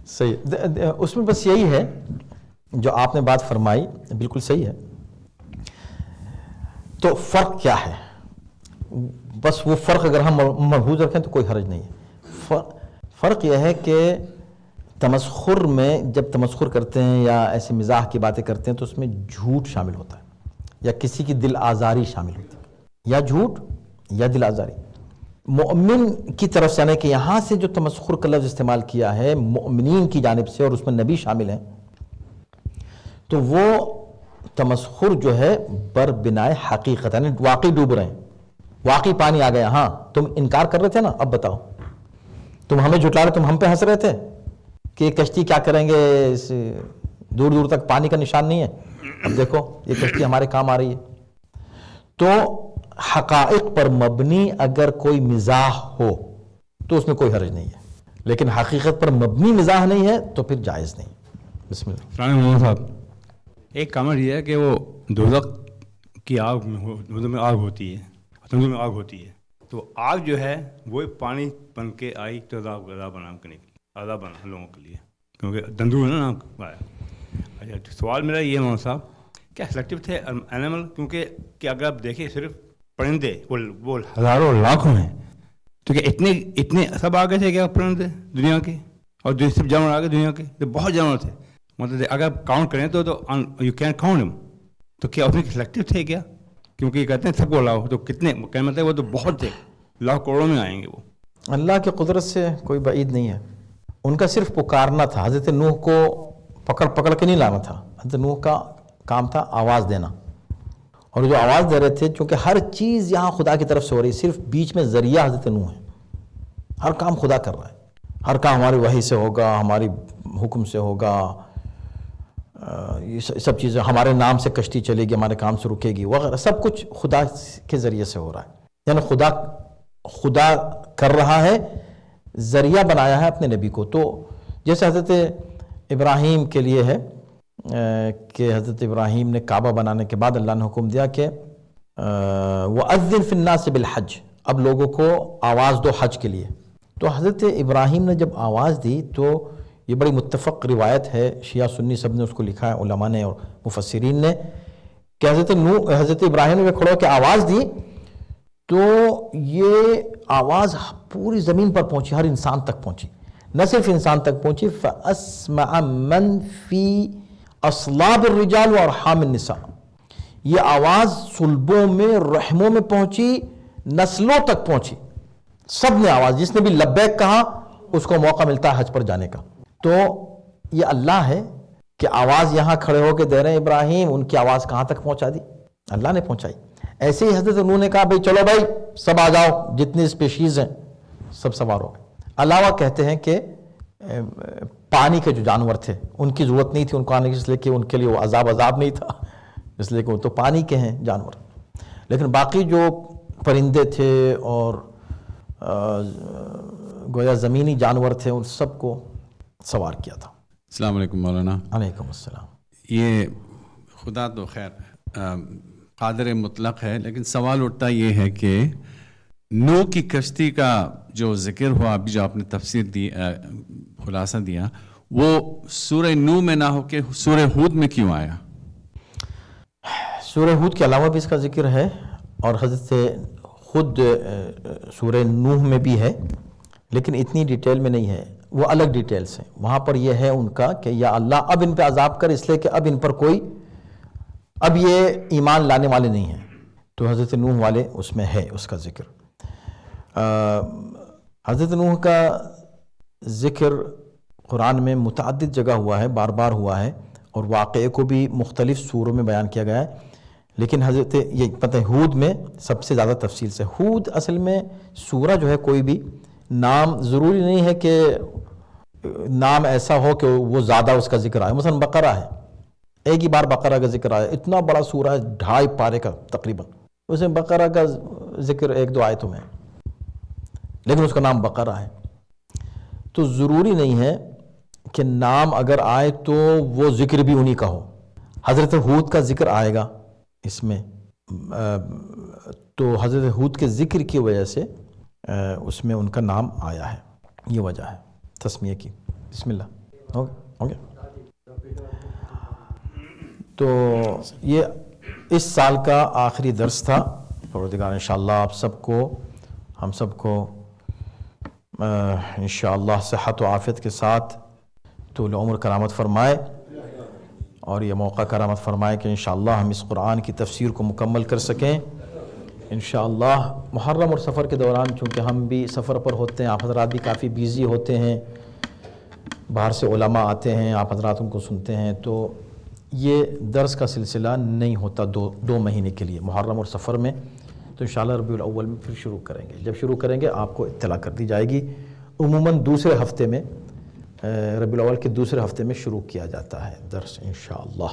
صحیح, اس میں بس یہی ہے جو آپ نے بات فرمائی بالکل صحیح ہے. تو فرق کیا ہے, بس وہ فرق اگر ہم ملحوظ رکھیں تو کوئی حرج نہیں ہے. فرق یہ ہے کہ تمسخر میں جب تمسخر کرتے ہیں یا ایسے مزاح کی باتیں کرتے ہیں تو اس میں جھوٹ شامل ہوتا ہے یا کسی کی دل آزاری شامل ہوتی ہے, یا جھوٹ یا دل آزاری. مؤمن کی طرف سے, یعنی کہ یہاں سے جو تمسخر کا لفظ استعمال کیا ہے مؤمنین کی جانب سے اور اس میں نبی شامل ہیں, تو وہ تمسخر جو ہے بر بنائے حقیقت, یعنی واقعی ڈوب رہے ہیں, واقعی پانی آ گیا. ہاں تم انکار کر رہے تھے نا, اب بتاؤ تم ہمیں جھٹلا رہے, تم ہم پہ ہنس رہے تھے کہ یہ کشتی کیا کریں گے, دور دور تک پانی کا نشان نہیں ہے, اب دیکھو یہ کشتی ہمارے کام آ رہی ہے. تو حقائق پر مبنی اگر کوئی مزاح ہو تو اس میں کوئی حرج نہیں ہے, لیکن حقیقت پر مبنی مزاح نہیں ہے تو پھر جائز نہیں. بسم اللہ. السلام علیکم مولانا صاحب. ایک کامنٹ یہ ہے کہ وہ دوزخ کی آگ میں آگ ہوتی ہے، تندور میں آگ ہوتی ہے، تو آگ جو ہے وہ پانی بن کے آئی تو عذاب بنا کرنے کے لیے، عذاب بنا لوگوں کے لیے، کیونکہ تندور ہے نا آیا. اچھا سوال میرا یہ ہے مولانا صاحب، کیا سلیکٹیو تھے اینیمل؟ کیونکہ کہ اگر آپ دیکھیں صرف پرندے وہ ہزاروں لاکھوں ہیں، تو کیا اتنے سب آگے تھے کیا پرندے دنیا کے؟ اور جو صرف جانور آگے دنیا کے تو بہت جانور تھے، مطلب اگر کاؤنٹ کریں تو یو کین کاؤنٹ ہم. تو کیا اس میں سلیکٹیو تھے کیا؟ کیونکہ یہ کہتے ہیں سب کو لاؤ، تو کتنے مطلب وہ تو بہت تھے، لاکھ کروڑوں میں آئیں گے وہ. اللہ کی قدرت سے کوئی بعید نہیں ہے. ان کا صرف پکارنا تھا. حضرت نوح کو پکڑ کے نہیں لانا تھا. حضرت نوح کا کام تھا آواز دینا، اور جو آواز دے رہے تھے چونکہ ہر چیز یہاں خدا کی طرف سے ہو رہی، صرف بیچ میں ذریعہ حضرت نوح ہے. ہر کام خدا کر رہا ہے، ہر کام ہماری وحی سے ہوگا، ہماری حکم سے ہوگا. یہ سب چیزیں ہمارے نام سے کشتی چلے گی، ہمارے کام سے رکے گی وغیرہ، سب کچھ خدا کے ذریعے سے ہو رہا ہے. یعنی خدا کر رہا ہے، ذریعہ بنایا ہے اپنے نبی کو. تو جیسے حضرت ابراہیم کے لیے ہے کہ حضرت ابراہیم نے کعبہ بنانے کے بعد اللہ نے حکم دیا کہ وَأَذِّن فِي النَّاسِ بِالْحَجِّ، اب لوگوں کو آواز دو حج کے لیے. تو حضرت ابراہیم نے جب آواز دی تو یہ بڑی متفق روایت ہے، شیعہ سنی سب نے اس کو لکھا ہے، علماء نے اور مفسرین نے، کہ حضرت ابراہیم نے کھڑا ہو کے آواز دی تو یہ آواز پوری زمین پر پہنچی، ہر انسان تک پہنچی. نہ صرف انسان تک پہنچی، فَأَسْمَعَ مَنْ فِي أَصْلَابِ الرِّجَالِ وَأَرْحَامِ النِّسَاءِ، یہ آواز صلبوں میں، رحموں میں پہنچی، نسلوں تک پہنچی. سب نے آواز، جس نے بھی لبیک کہا اس کو موقع ملتا ہے حج پر جانے کا. تو یہ اللہ ہے کہ آواز یہاں کھڑے ہو کے دے رہے ہیں ابراہیم، ان کی آواز کہاں تک پہنچا دی؟ اللہ نے پہنچائی. ایسے ہی حضرت نوح نے کہا بھائی چلو بھائی سب آ جاؤ، جتنی اسپیشیز ہیں سب سوار ہو گئے. علاوہ کہتے ہیں کہ پانی کے جو جانور تھے ان کی ضرورت نہیں تھی ان کو آنے کی، اس لیے کہ ان کے لیے وہ عذاب نہیں تھا، اس لیے کہ وہ تو پانی کے ہیں جانور. لیکن باقی جو پرندے تھے اور گویا زمینی جانور تھے ان سب کو سوار کیا تھا. السلام علیکم مولانا. علیکم السلام. یہ خدا تو خیر قادر مطلق ہے، لیکن سوال اٹھتا یہ ہے کہ نوح کی کشتی کا جو ذکر ہوا، ابھی جو آپ نے تفسیر دی، خلاصہ دیا، وہ سورہ نوح میں نہ ہو کے سورہ ہود میں کیوں آیا؟ سورہ ہود کے علاوہ بھی اس کا ذکر ہے، اور حضرت خود سورہ نوح میں بھی ہے، لیکن اتنی ڈیٹیل میں نہیں ہے، وہ الگ ڈیٹیلز ہیں. وہاں پر یہ ہے ان کا کہ یا اللہ اب ان پہ عذاب کر، اس لیے کہ اب ان پر کوئی، اب یہ ایمان لانے والے نہیں ہیں. تو حضرت نوح والے اس میں ہے اس کا ذکر. حضرت نوح کا ذکر قرآن میں متعدد جگہ ہوا ہے، بار بار ہوا ہے، اور واقعے کو بھی مختلف سوروں میں بیان کیا گیا ہے. لیکن حضرت یہ پتہ ہے ہود میں سب سے زیادہ تفصیل سے. ہود اصل میں سورہ جو ہے کوئی بھی نام ضروری نہیں ہے کہ نام ایسا ہو کہ وہ زیادہ اس کا ذکر آئے. مثلا بقرہ ہے، ایک ہی بار بقرہ کا ذکر آیا، اتنا بڑا سورہ ہے 2.5 پارے کا تقریباً، اس میں بقرہ کا ذکر 1-2 آیتوں میں، لیکن اس کا نام بقرہ ہے. تو ضروری نہیں ہے کہ نام اگر آئے تو وہ ذکر بھی انہی کا ہو. حضرت ہود کا ذکر آئے گا اس میں، تو حضرت ہود کے ذکر کی وجہ سے اس میں ان کا نام آیا ہے، یہ وجہ ہے تسمیہ کی. بسم اللہ. ہو گیا. تو یہ اس سال کا آخری درس تھا. پروردگار انشاءاللہ آپ سب کو، ہم سب کو انشاءاللہ صحت و عافیت کے ساتھ طول عمر کرامت فرمائے، اور یہ موقع کرامت فرمائے کہ انشاءاللہ ہم اس قرآن کی تفسیر کو مکمل کر سکیں انشاءاللہ. محرم اور سفر کے دوران چونکہ ہم بھی سفر پر ہوتے ہیں، آپ حضرات بھی کافی بیزی ہوتے ہیں، باہر سے علماء آتے ہیں، آپ حضرات ان کو سنتے ہیں، تو یہ درس کا سلسلہ نہیں ہوتا دو مہینے کے لیے محرم اور سفر میں. تو انشاءاللہ ربیع الاول میں پھر شروع کریں گے. جب شروع کریں گے آپ کو اطلاع کر دی جائے گی. عموماً دوسرے ہفتے میں، ربیع الاول کے دوسرے ہفتے میں شروع کیا جاتا ہے درس انشاءاللہ.